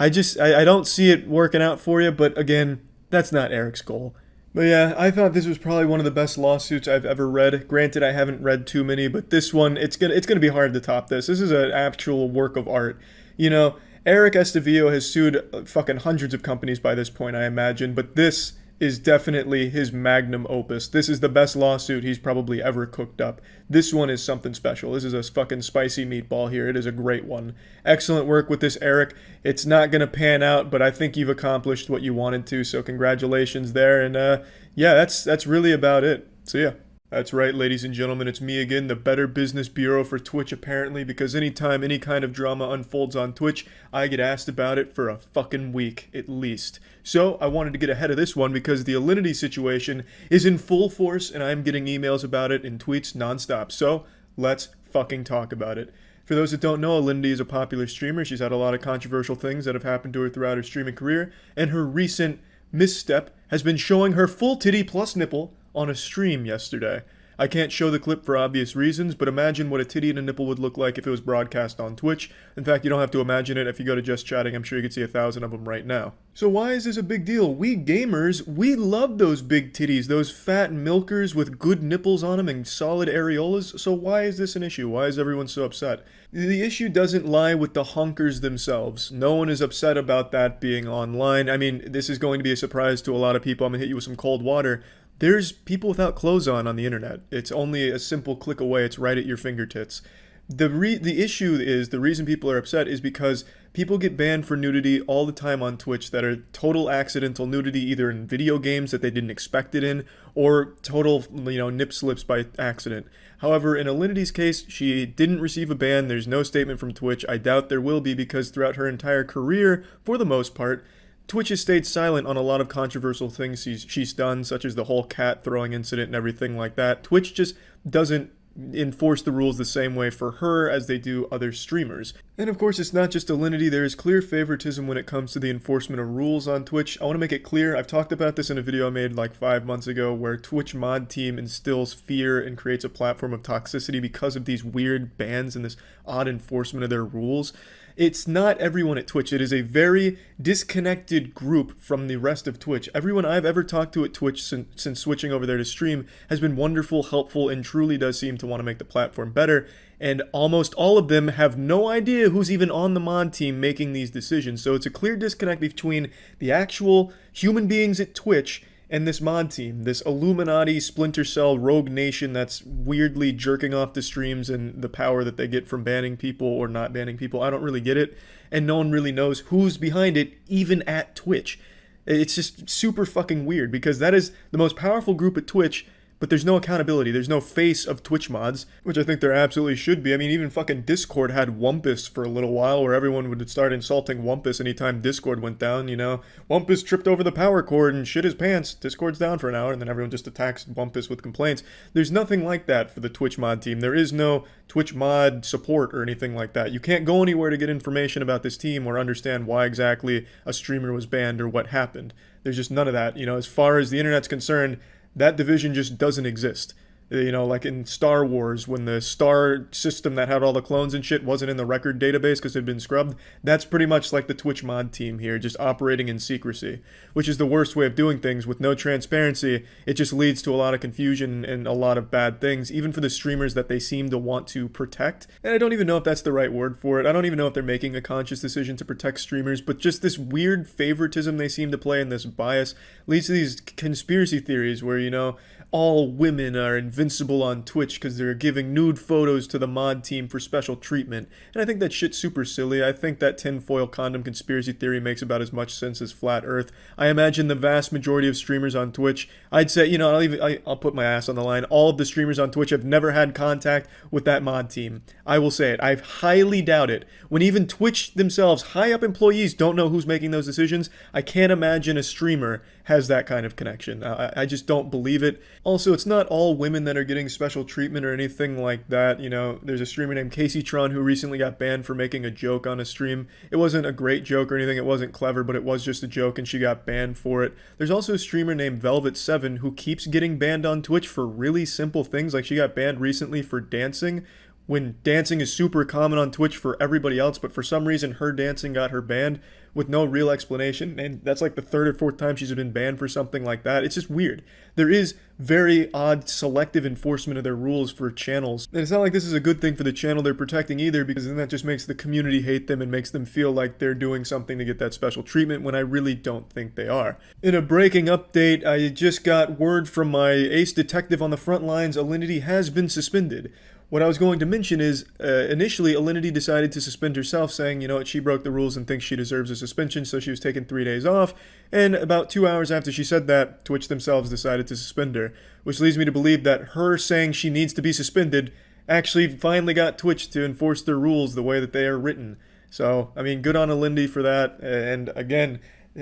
don't see it working out for you, but again, that's not Eric's goal. But yeah, I thought this was probably one of the best lawsuits I've ever read. Granted, I haven't read too many, but this one, it's gonna be hard to top this. This is an actual work of art. You know, Eric Estevillo has sued fucking hundreds of companies by this point, I imagine, but this is definitely his magnum opus. This is the best lawsuit he's probably ever cooked up. This one is something special. This is a fucking spicy meatball here. It is a great one. Excellent work with this, Eric. It's not going to pan out, but I think you've accomplished what you wanted to, so congratulations there. And yeah, that's really about it. So yeah. That's right, ladies and gentlemen, it's me again, the Better Business Bureau for Twitch, apparently, because anytime any kind of drama unfolds on Twitch, I get asked about it for a fucking week, at least. So, I wanted to get ahead of this one because the Alinity situation is in full force, and I'm getting emails about it in tweets nonstop. So, let's fucking talk about it. For those that don't know, Alinity is a popular streamer. She's had a lot of controversial things that have happened to her throughout her streaming career, and her recent misstep has been showing her full titty plus nipple on a stream yesterday. I can't show the clip for obvious reasons, but imagine what a titty and a nipple would look like if it was broadcast on Twitch. In fact, you don't have to imagine it. If you go to Just Chatting, I'm sure you can see 1,000 of them right now. So why is this a big deal? We gamers, we love those big titties, those fat milkers with good nipples on them and solid areolas. So why is this an issue? Why is everyone so upset? The issue doesn't lie with the honkers themselves. No one is upset about that being online. I mean, this is going to be a surprise to a lot of people. I'm gonna hit you with some cold water. There's people without clothes on the internet. It's only a simple click away. It's right at your fingertips. The issue is, the reason people are upset is because people get banned for nudity all the time on Twitch that are total accidental nudity, either in video games that they didn't expect it in, or total, you know, nip slips by accident. However, in Alinity's case, she didn't receive a ban. There's no statement from Twitch. I doubt there will be because throughout her entire career, for the most part, Twitch has stayed silent on a lot of controversial things she's done, such as the whole cat throwing incident and everything like that. Twitch just doesn't enforce the rules the same way for her as they do other streamers. And of course, it's not just Alinity. There is clear favoritism when it comes to the enforcement of rules on Twitch. I want to make it clear, I've talked about this in a video I made like 5 months ago, where Twitch mod team instills fear and creates a platform of toxicity because of these weird bans and this odd enforcement of their rules. It's not everyone at Twitch. It is a very disconnected group from the rest of Twitch. Everyone I've ever talked to at Twitch since switching over there to stream has been wonderful, helpful, and truly does seem to want to make the platform better. And almost all of them have no idea who's even on the mod team making these decisions. So it's a clear disconnect between the actual human beings at Twitch and this mod team, this Illuminati, Splinter Cell, rogue nation that's weirdly jerking off the streams and the power that they get from banning people or not banning people. I don't really get it, and no one really knows who's behind it, even at Twitch. It's just super fucking weird because that is the most powerful group at Twitch, but there's no accountability. There's no face of Twitch mods, which I think there absolutely should be. I mean, even fucking Discord had Wumpus for a little while where everyone would start insulting Wumpus anytime Discord went down, you know. Wumpus tripped over the power cord and shit his pants. Discord's down for an hour, and then everyone just attacks Wumpus with complaints. There's nothing like that for the Twitch mod team. There is no Twitch mod support or anything like that. You can't go anywhere to get information about this team or understand why exactly a streamer was banned or what happened. There's just none of that. You know, as far as the internet's concerned, that division just doesn't exist. You know, like in Star Wars, when the star system that had all the clones and shit wasn't in the record database because it had been scrubbed, that's pretty much like the Twitch mod team here, just operating in secrecy, which is the worst way of doing things. With no transparency, it just leads to a lot of confusion and a lot of bad things, even for the streamers that they seem to want to protect. And I don't even know if that's the right word for it. I don't even know if they're making a conscious decision to protect streamers, but just this weird favoritism they seem to play and this bias leads to these conspiracy theories where, you know, all women are invincible on Twitch because they're giving nude photos to the mod team for special treatment. And I think that shit's super silly. I think that tinfoil condom conspiracy theory makes about as much sense as flat earth. I imagine the vast majority of streamers on Twitch, I'd say, you know, I'll put my ass on the line. All of the streamers on Twitch have never had contact with that mod team. I will say it. I highly doubt it. When even Twitch themselves, high up employees, don't know who's making those decisions, I can't imagine a streamer has that kind of connection. I just don't believe it. Also, it's not all women that are getting special treatment or anything like that. You know, there's a streamer named CaseyTron who recently got banned for making a joke on a stream. It wasn't a great joke or anything. It wasn't clever, but it was just a joke and she got banned for it. There's also a streamer named Velvet7 who keeps getting banned on Twitch for really simple things. Like she got banned recently for dancing, when dancing is super common on Twitch for everybody else, but for some reason her dancing got her banned with no real explanation, and that's like the third or fourth time she's been banned for something like that. It's just weird. There is very odd selective enforcement of their rules for channels, and it's not like this is a good thing for the channel they're protecting either, because then that just makes the community hate them and makes them feel like they're doing something to get that special treatment when I really don't think they are. In a breaking update, I just got word from my ace detective on the front lines. Alinity has been suspended. What I was going to mention is, initially, Alinity decided to suspend herself, saying, you know what, she broke the rules and thinks she deserves a suspension, so she was taking 3 days off, and about 2 hours after she said that, Twitch themselves decided to suspend her, which leads me to believe that her saying she needs to be suspended actually finally got Twitch to enforce their rules the way that they are written. So, I mean, good on Alinity for that, and again,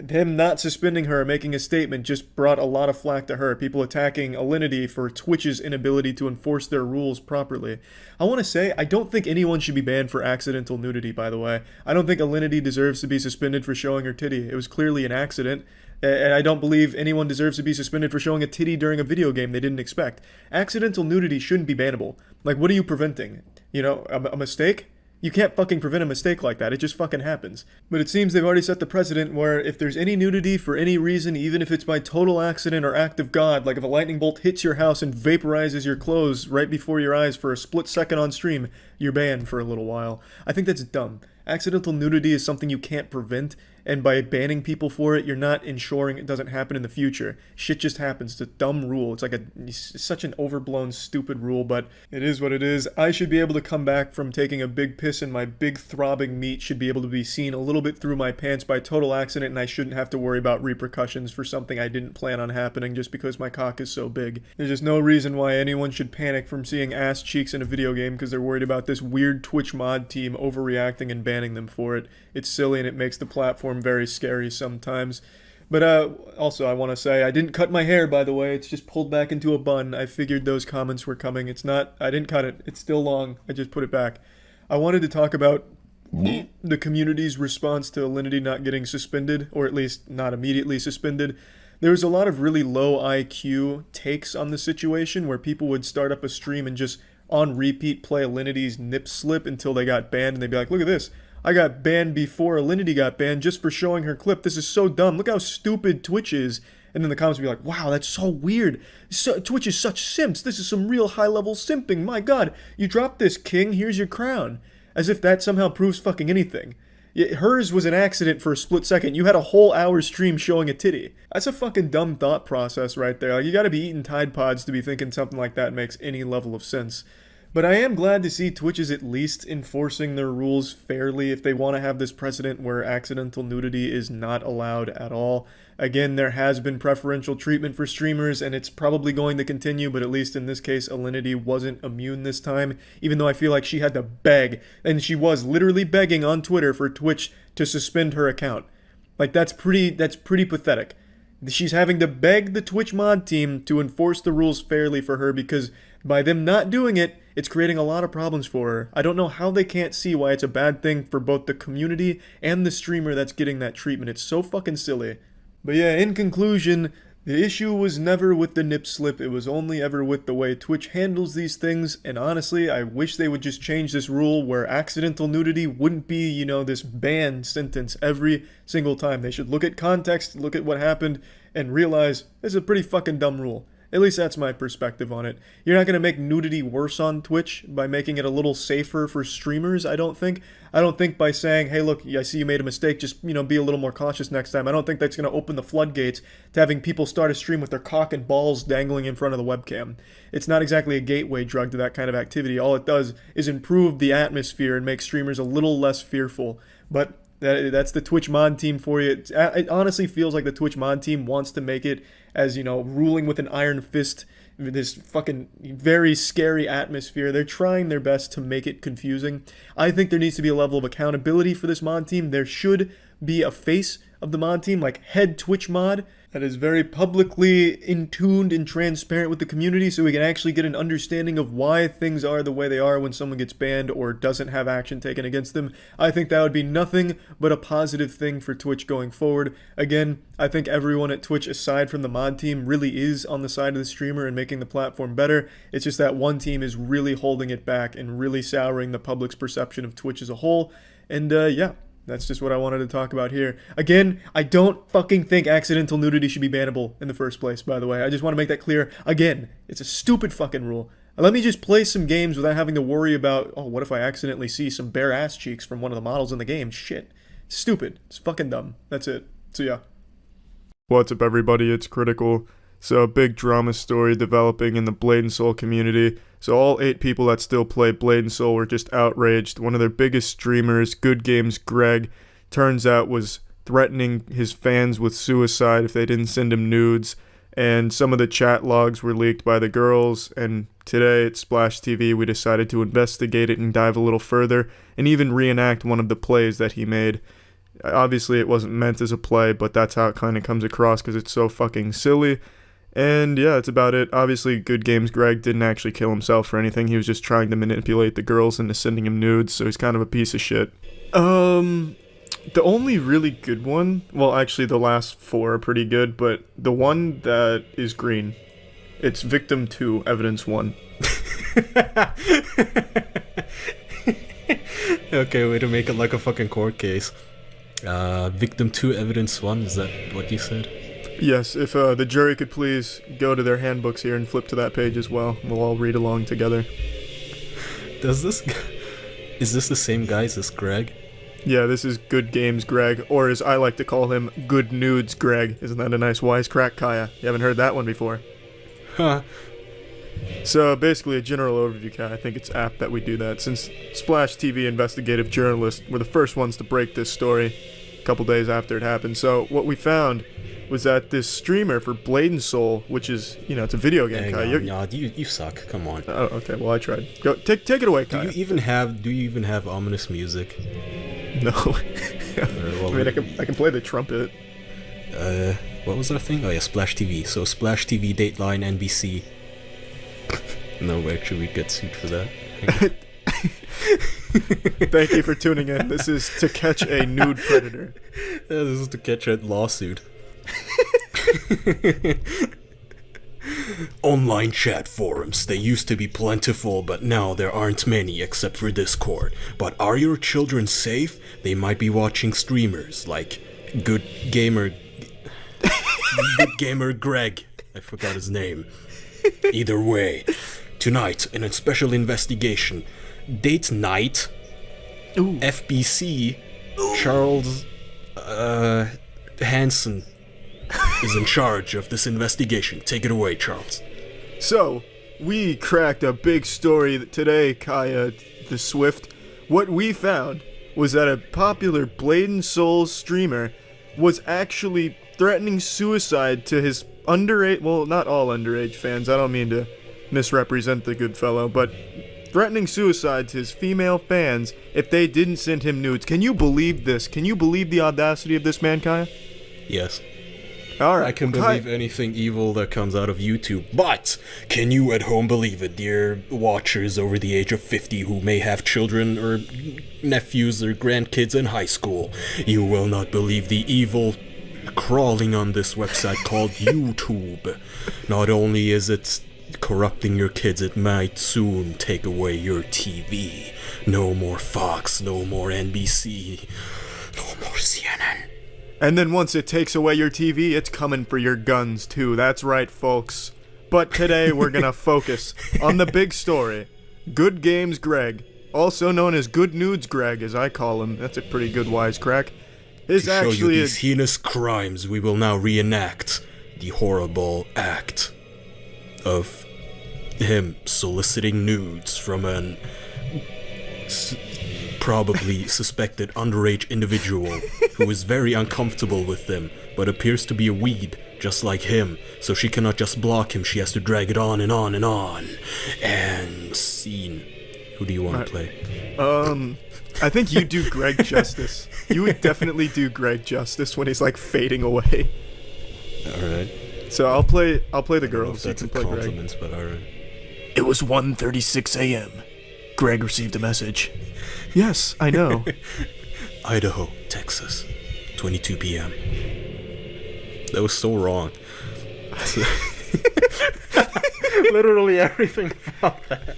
him not suspending her, making a statement, just brought a lot of flack to her. People attacking Alinity for Twitch's inability to enforce their rules properly. I want to say, I don't think anyone should be banned for accidental nudity, by the way. I don't think Alinity deserves to be suspended for showing her titty. It was clearly an accident. And I don't believe anyone deserves to be suspended for showing a titty during a video game they didn't expect. Accidental nudity shouldn't be bannable. Like, what are you preventing? You know, a mistake? You can't fucking prevent a mistake like that. It just fucking happens. But it seems they've already set the precedent where if there's any nudity for any reason, even if it's by total accident or act of God, like if a lightning bolt hits your house and vaporizes your clothes right before your eyes for a split second on stream, you're banned for a little while. I think that's dumb. Accidental nudity is something you can't prevent, and by banning people for it, you're not ensuring it doesn't happen in the future. Shit just happens. It's a dumb rule. It's such an overblown, stupid rule, but it is what it is. I should be able to come back from taking a big piss, and my big throbbing meat should be able to be seen a little bit through my pants by total accident, and I shouldn't have to worry about repercussions for something I didn't plan on happening just because my cock is so big. There's just no reason why anyone should panic from seeing ass cheeks in a video game because they're worried about this weird Twitch mod team overreacting and banning them for it. It's silly and it makes the platform very scary sometimes. But also I want to say I didn't cut my hair, by the way. It's just pulled back into a bun. I figured those comments were coming. It's not, I didn't cut it. It's still long. I just put it back. I wanted to talk about the community's response to Alinity not getting suspended, or at least not immediately suspended. There was a lot of really low IQ takes on the situation where people would start up a stream and just on repeat play Alinity's nip slip until they got banned, and they'd be like, look at this. I got banned before Alinity got banned just for showing her clip. This is so dumb. Look how stupid Twitch is. And then the comments would be like, wow, that's so weird. Twitch is such simps. This is some real high-level simping. My God, you dropped this, king. Here's your crown. As if that somehow proves fucking anything. Hers was an accident for a split second. You had a whole hour stream showing a titty. That's a fucking dumb thought process right there. Like, you gotta be eating Tide Pods to be thinking something like that makes any level of sense. But I am glad to see Twitch is at least enforcing their rules fairly if they want to have this precedent where accidental nudity is not allowed at all. Again, there has been preferential treatment for streamers, and it's probably going to continue, but at least in this case, Alinity wasn't immune this time, even though I feel like she had to beg, and she was literally begging on Twitter for Twitch to suspend her account. Like, that's pretty pathetic. She's having to beg the Twitch mod team to enforce the rules fairly for her because by them not doing it, it's creating a lot of problems for her. I don't know how they can't see why it's a bad thing for both the community and the streamer that's getting that treatment. It's so fucking silly. But yeah, in conclusion, the issue was never with the nip slip, it was only ever with the way Twitch handles these things, and honestly, I wish they would just change this rule where accidental nudity wouldn't be, you know, this ban sentence every single time. They should look at context, look at what happened, and realize it's a pretty fucking dumb rule. At least that's my perspective on it. You're not going to make nudity worse on Twitch by making it a little safer for streamers, I don't think. I don't think by saying, hey, look, I see you made a mistake, just, you know, be a little more cautious next time. I don't think that's going to open the floodgates to having people start a stream with their cock and balls dangling in front of the webcam. It's not exactly a gateway drug to that kind of activity. All it does is improve the atmosphere and make streamers a little less fearful. But that's the Twitch mod team for you. It honestly feels like the Twitch mod team wants to make it as, you know, ruling with an iron fist, this fucking very scary atmosphere. They're trying their best to make it confusing. I think there needs to be a level of accountability for this mod team. There should be a face of the mod team, like head Twitch mod, that is very publicly in tuned and transparent with the community so we can actually get an understanding of why things are the way they are when someone gets banned or doesn't have action taken against them. I think that would be nothing but a positive thing for Twitch going forward. Again, I think everyone at Twitch, aside from the mod team, really is on the side of the streamer and making the platform better. It's just that one team is really holding it back and really souring the public's perception of Twitch as a whole. And yeah. That's just what I wanted to talk about here. Again, I don't fucking think accidental nudity should be bannable in the first place, by the way. I just want to make that clear. Again, it's a stupid fucking rule. Let me just play some games without having to worry about, oh, what if I accidentally see some bare ass cheeks from one of the models in the game? Shit. It's stupid. It's fucking dumb. That's it. So yeah. What's up, everybody? It's Critical. So a big drama story developing in the Blade and Soul community. So all 8 people that still play Blade and Soul were just outraged. One of their biggest streamers, Good Games Greg, turns out was threatening his fans with suicide if they didn't send him nudes. And some of the chat logs were leaked by the girls. And today at Splash TV we decided to investigate it and dive a little further and even reenact one of the plays that he made. Obviously it wasn't meant as a play, but that's how it kind of comes across because it's so fucking silly. And yeah, that's about it. Obviously, Good Games Greg didn't actually kill himself or anything. He was just trying to manipulate the girls into sending him nudes, so he's kind of a piece of shit. The only really good one, well, actually the last 4 are pretty good, but the one that is green, it's Victim 2, Evidence 1. Okay, way to make it like a fucking court case. Victim 2, Evidence 1, is that what you said? Yes, if the jury could please go to their handbooks here and flip to that page as well. We'll all read along together. Is this the same guy as this Greg? Yeah, this is Good Games Greg, or as I like to call him, Good Nudes Greg. Isn't that a nice wisecrack, Kaya? You haven't heard that one before. Huh. So basically a general overview, Kaya. I think it's apt that we do that, since Splash TV investigative journalists were the first ones to break this story a couple days after it happened. So what we found was that this streamer for Blade and Soul, which is, you know, it's a video game, Kai. You suck. Come on. Oh, okay. Well, I tried. Go, take it away, Kai. Do you even have ominous music? No. Well, I mean, I can play the trumpet. What was that thing? Oh yeah, Splash TV. So Splash TV, Dateline, NBC. No, actually, we get sued for that. Thank you for tuning in. This is To Catch a Nude Predator. Yeah, this is To Catch a Lawsuit. Online chat forums, they used to be plentiful, but now there aren't many except for Discord. But are your children safe? They might be watching streamers like Good Gamer Greg. I forgot his name. Either way, tonight in a special investigation, Date Night, Ooh. FBC, Ooh. Charles Hansen is in charge of this investigation. Take it away, Charles. So, we cracked a big story today, Kaya the Swift. What we found was that a popular Blade & Souls streamer was actually threatening suicide to his underage, well, not all underage fans, I don't mean to misrepresent the good fellow, but threatening suicide to his female fans if they didn't send him nudes. Can you believe this? Can you believe the audacity of this man, Kaya? Yes. Alright. I can believe anything evil that comes out of YouTube, but can you at home believe it, dear watchers over the age of 50 who may have children or nephews or grandkids in high school? You will not believe the evil crawling on this website called YouTube. Not only is it corrupting your kids, it might soon take away your TV. No more Fox, no more NBC, no more CNN. And then once it takes away your TV, it's coming for your guns too. That's right, folks. But today we're gonna focus on the big story. Good Games Greg, also known as Good Nudes Greg, as I call him. That's a pretty good wisecrack. Is To show you actually these heinous crimes, we will now reenact the horrible act of him soliciting nudes from an probably suspected underage individual who is very uncomfortable with them, but appears to be a weed, just like him. So she cannot just block him, she has to drag it on and on and on. And scene. Who do you want to play? I think you do Greg justice. You would definitely do Greg justice when he's like fading away. Alright. So I'll play the I don't know girl. if So you that's a can play Greg. compliment, but alright. It was 1:36 a.m. Greg received a message. Yes, I know. Idaho, Texas, 22 p.m. That was so wrong. Literally everything about that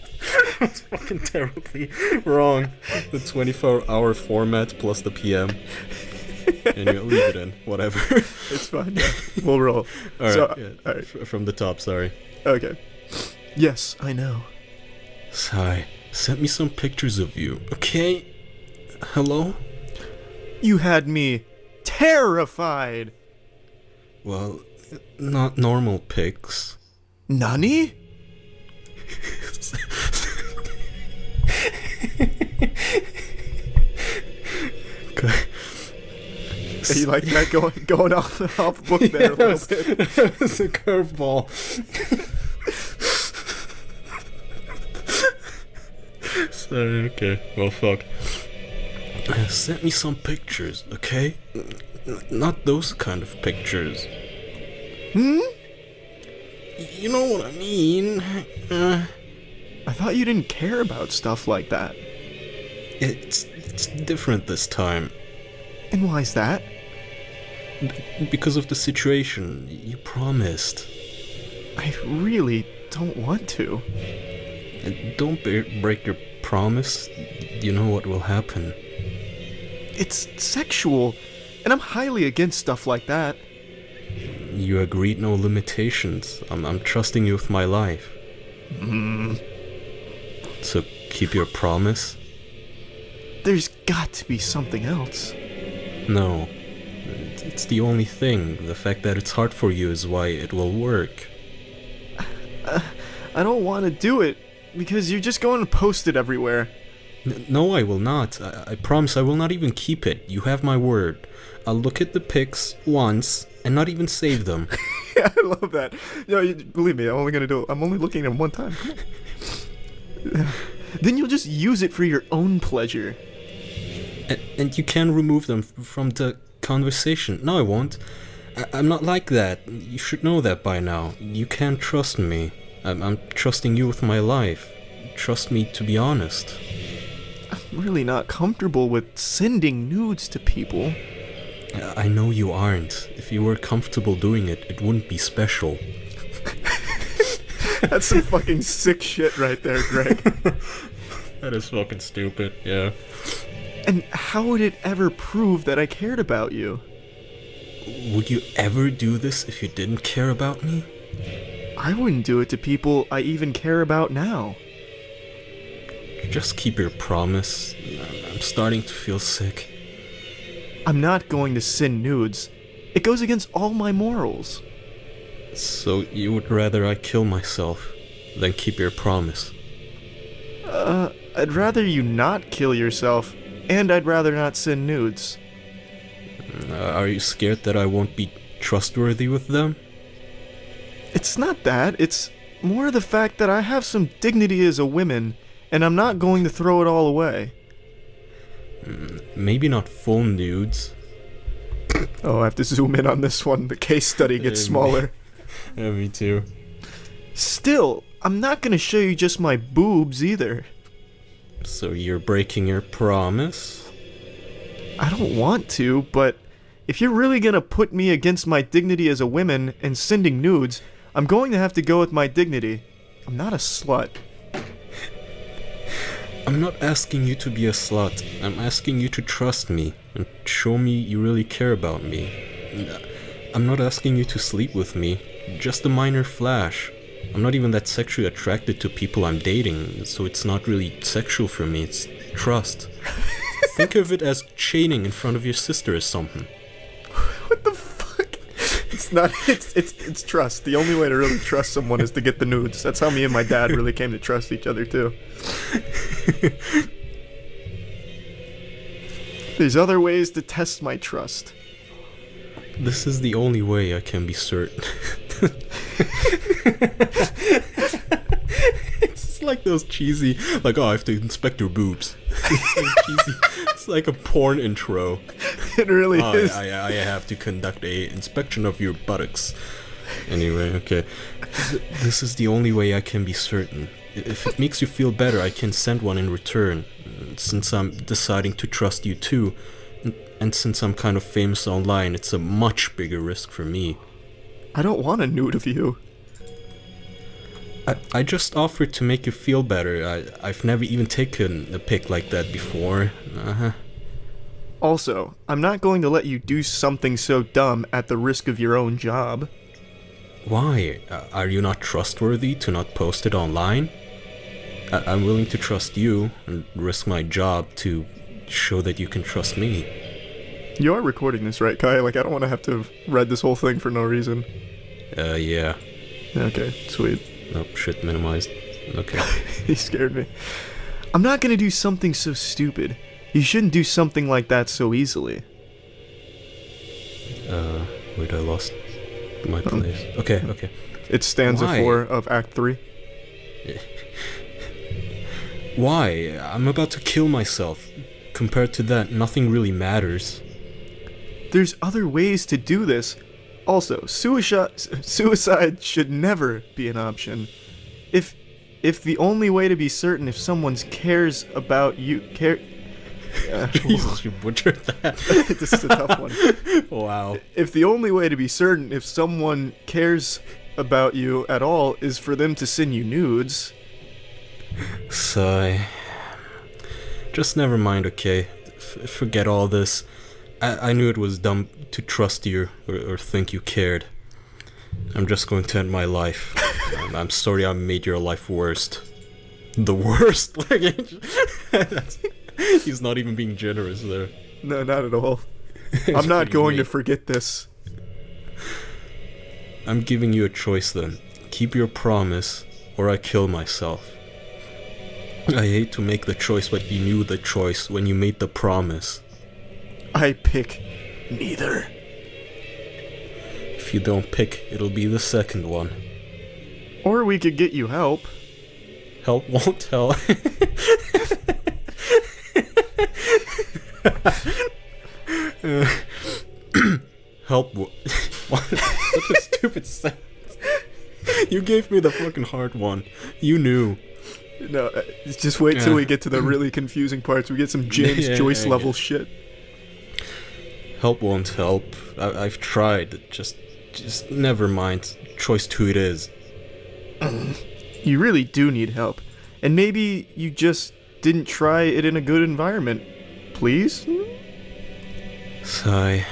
was fucking terribly wrong. The 24-hour format plus the PM. And you leave it in, whatever. It's fine. Yeah. We'll roll. Alright, So, yeah, all right. from the top, sorry. Okay. Yes, I know. Sai, send me some pictures of you, okay? Hello? You had me terrified. Well, not normal pics. Nani? You like that going off book there a little bit? It was a curveball. Sorry, okay. Well, fuck. Send me some pictures, okay? Not those kind of pictures. Hmm? You know what I mean? I thought you didn't care about stuff like that. It's different this time. And why's that? Because of the situation. You promised. I really don't want to. Don't break your promise. You know what will happen. It's sexual, and I'm highly against stuff like that. You agreed no limitations. I'm trusting you with my life. So keep your promise? There's got to be something else. No. It's the only thing. The fact that it's hard for you is why it will work. I don't want to do it, because you're just going to post it everywhere. No, I will not. I promise I will not even keep it. You have my word. I'll look at the pics once and not even save them. Yeah, I love that. No, believe me, I'm only looking at them one time. Come on. Then you'll just use it for your own pleasure. And you can remove them from the conversation. No, I won't. I'm not like that. You should know that by now. You can't trust me. I'm trusting you with my life. Trust me to be honest. I'm really not comfortable with sending nudes to people. I know you aren't. If you were comfortable doing it, it wouldn't be special. That's some fucking sick shit right there, Greg. That is fucking stupid, yeah. And how would it ever prove that I cared about you? Would you ever do this if you didn't care about me? I wouldn't do it to people I even care about now. Just keep your promise. I'm starting to feel sick. I'm not going to send nudes. It goes against all my morals. So you would rather I kill myself? Then keep your promise. I'd rather you not kill yourself, and I'd rather not send nudes. Are you scared that I won't be trustworthy with them? It's not that, it's more the fact that I have some dignity as a woman, and I'm not going to throw it all away. Maybe not full nudes. Oh, I have to zoom in on this one. The case study gets smaller. Yeah, me too. Still, I'm not gonna show you just my boobs either. So you're breaking your promise? I don't want to, but if you're really gonna put me against my dignity as a woman and sending nudes, I'm going to have to go with my dignity. I'm not a slut. I'm not asking you to be a slut. I'm asking you to trust me and show me you really care about me. I'm not asking you to sleep with me, just a minor flash. I'm not even that sexually attracted to people I'm dating, so it's not really sexual for me, it's trust. Think of it as chaining in front of your sister or something. What the fuck? It's not. It's trust. The only way to really trust someone is to get the nudes. That's how me and my dad really came to trust each other too. There's other ways to test my trust. This is the only way I can be certain. It's like those cheesy, like, oh, I have to inspect your boobs. It's like cheesy. It's like a porn intro. It really is. I have to conduct a inspection of your buttocks. Anyway, okay. This is the only way I can be certain. If it makes you feel better, I can send one in return. Since I'm deciding to trust you too, and since I'm kind of famous online, it's a much bigger risk for me. I don't want a nude of you. I just offered to make you feel better. I've never even taken a pic like that before. Also, I'm not going to let you do something so dumb at the risk of your own job. Why? Are you not trustworthy to not post it online? I'm willing to trust you and risk my job to show that you can trust me. You are recording this, right, Kai? Like, I don't want to have to have read this whole thing for no reason. Yeah. Okay, sweet. Nope, shit minimized. Okay. He scared me. I'm not gonna do something so stupid. You shouldn't do something like that so easily. Wait, I lost my place. Okay. It's stanza Why? 4 of Act 3. Why? I'm about to kill myself. Compared to that, nothing really matters. There's other ways to do this. Also, suicide should never be an option. If the only way to be certain if someone cares about you Jesus, you butchered that. This is a tough one. Wow. If the only way to be certain if someone cares about you at all is for them to send you nudes. Sigh. Just never mind, okay? Forget all this. I knew it was dumb to trust you or think you cared. I'm just going to end my life. I'm sorry I made your life worst. The worst? He's not even being generous there. No, not at all. I'm not going to forget this. I'm giving you a choice then. Keep your promise, or I kill myself. I hate to make the choice, but you knew the choice when you made the promise. I pick neither. If you don't pick, it'll be the second one. Or we could get you help. Help won't help. Help what? Such a stupid sentence. You gave me the fucking hard one. You knew. No, just wait till we get to the really confusing parts. We get some James Joyce level shit. Help won't help. I've tried. Just never mind. Choice 2 it is. You really do need help. And maybe you just didn't try it in a good environment. Please? Sigh.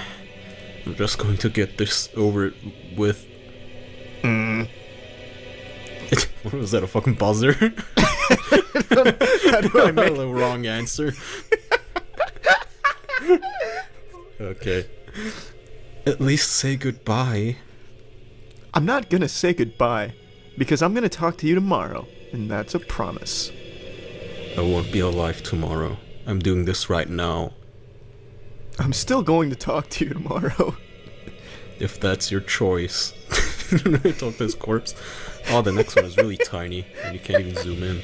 I'm just going to get this over with. What was that, a fucking buzzer? How do I make The wrong answer. Okay. At least say goodbye. I'm not gonna say goodbye. Because I'm gonna talk to you tomorrow, and that's a promise. I won't be alive tomorrow. I'm doing this right now. I'm still going to talk to you tomorrow. If that's your choice. Talk to his corpse. Oh, the next one is really tiny, and you can't even zoom in.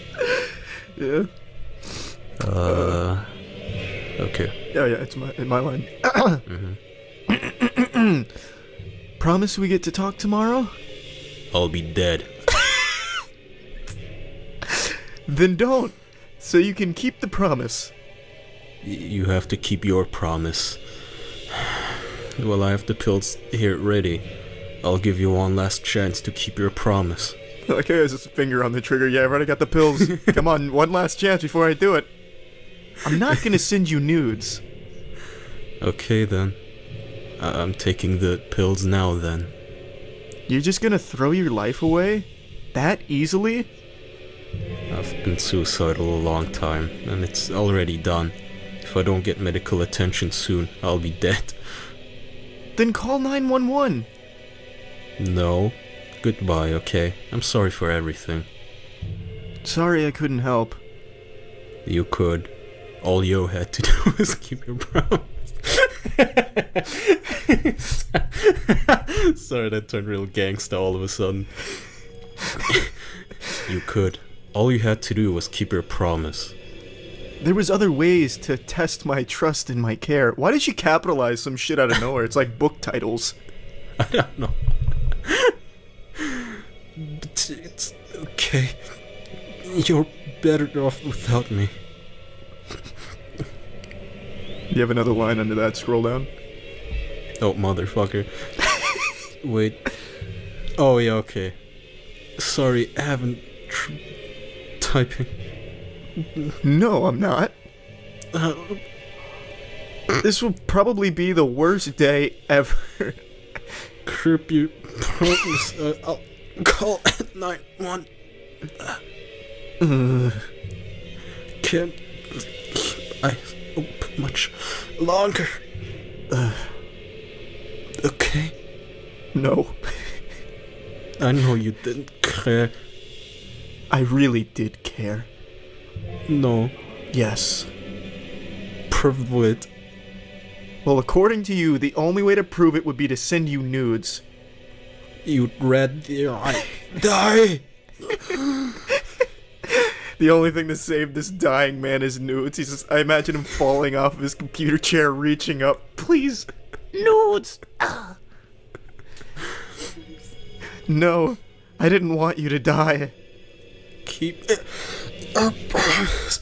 Yeah. Okay. Yeah, it's my line. Promise we get to talk tomorrow? I'll be dead. Then don't, so you can keep the promise. You have to keep your promise. Well, I have the pills here ready. I'll give you one last chance to keep your promise. Okay, there's his finger on the trigger. Yeah, I've already got the pills. Come on, one last chance before I do it. I'm not gonna send you nudes. Okay, then. I'm taking the pills now, then. You're just gonna throw your life away? That easily? I've been suicidal a long time, and it's already done. If I don't get medical attention soon, I'll be dead. Then call 911. No. Goodbye, okay? I'm sorry for everything. Sorry I couldn't help. You could. All you had to do was keep your promise. Sorry, that turned real gangsta all of a sudden. You could. All you had to do was keep your promise. There was other ways to test my trust in my care. Why did she capitalize some shit out of nowhere? It's like book titles. I don't know. But it's okay. You're better off without me. You have another line under that? Scroll down. Oh, motherfucker. Wait. Oh, yeah, okay. Sorry, I haven't typing. No, I'm not. This will probably be the worst day ever. Keep your promise. I'll call 911. Can't keep my eyes open much longer. Okay. No. I know you didn't care. I really did care. No. Yes. Prove it. Well, according to you, the only way to prove it would be to send you nudes. You'd rather I die. The only thing to save this dying man is nudes. He's just, I imagine him falling off of his computer chair, reaching up. Please, nudes. No, I didn't want you to die. Keep it up.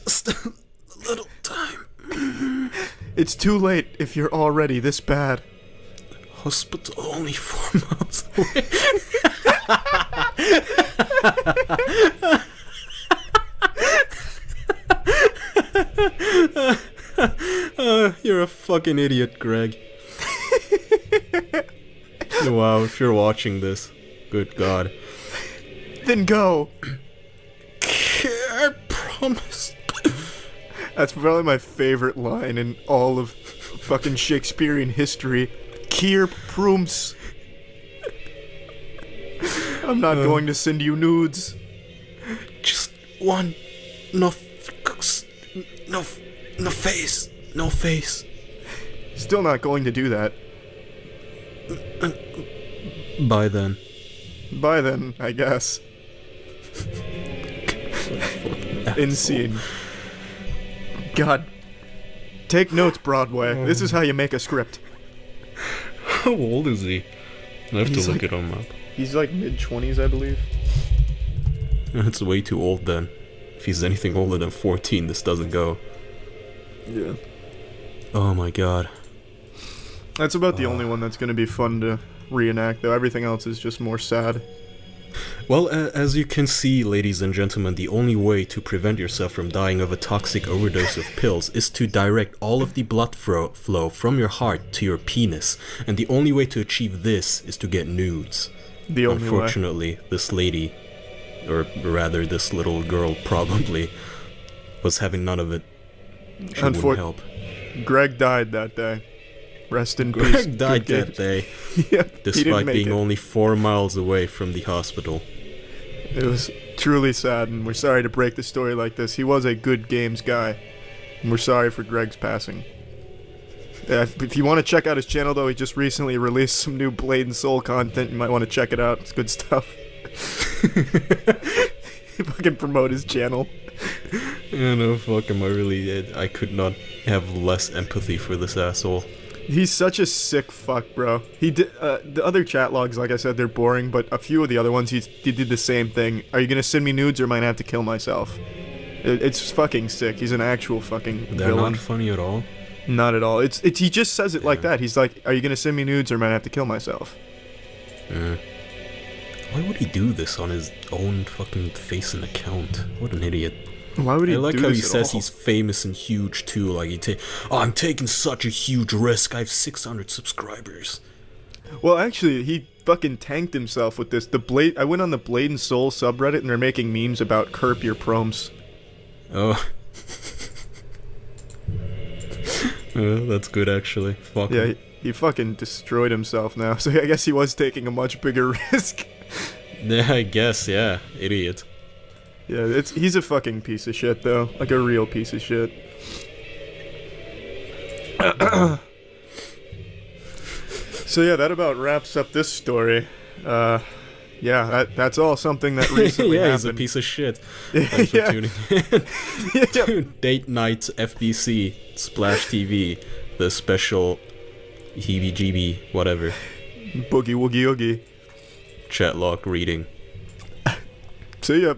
Still a little time. It's too late if you're already this bad. Hospital only 4 miles away. You're a fucking idiot, Greg. Wow, if you're watching this, good God. Then go. I promise. That's probably my favorite line in all of fucking Shakespearean history. Kier prums. I'm not going to send you nudes. Just one. No face. No face. Still not going to do that. Bye then. Bye then, I guess. In scene. God. Take notes, Broadway. This is how you make a script. How old is he? I have He's to look like- it him up. He's like mid-20s, I believe. That's way too old then. If he's anything older than 14, this doesn't go. Yeah. Oh my god. That's about the only one that's going to be fun to reenact, though. Everything else is just more sad. Well, as you can see, ladies and gentlemen, the only way to prevent yourself from dying of a toxic overdose of pills is to direct all of the blood flow from your heart to your penis. And the only way to achieve this is to get nudes. The only way. Unfortunately, this lady, or rather this little girl probably, was having none of it. She wouldn't help. Greg died that day. Rest in peace. Greg died Good that day, Yep, he didn't despite make being it. only 4 miles away from the hospital. It was truly sad, and we're sorry to break the story like this. He was a good games guy, and we're sorry for Greg's passing. If you want to check out his channel, though, he just recently released some new Blade and Soul content. You might want to check it out. It's good stuff. Fucking promote his channel. Yeah, no, fuck him. I could not have less empathy for this asshole. He's such a sick fuck, bro. He did the other chat logs, like I said, they're boring, but a few of the other ones, he did the same thing. Are you gonna send me nudes or am I gonna have to kill myself? It's fucking sick. He's an actual fucking They're villain. not funny at all. Not at all. It's he just says it like that. He's like, "Are you gonna send me nudes or am I gonna have to kill myself?" Why would he do this on his own fucking face and account? What an idiot. Why would he I like do how this he at says all? he's famous and huge too. Like I'm taking such a huge risk. I have 600 subscribers. Well, actually, he fucking tanked himself with this. I went on the Blade and Soul subreddit and they're making memes about curb your prompts. Oh. That's good actually. Fuck Yeah, him. he fucking destroyed himself now. So I guess he was taking a much bigger risk. Yeah, I guess, yeah. Idiot. Yeah, he's a fucking piece of shit, though. Like a real piece of shit. So yeah, that about wraps up this story. Yeah, that's all something that recently yeah, happened. he's a piece of shit. Thanks for tuning in to Date Night FBC Splash TV, the special heebie-jeebie whatever Boogie woogie oogie. chat log reading. See ya.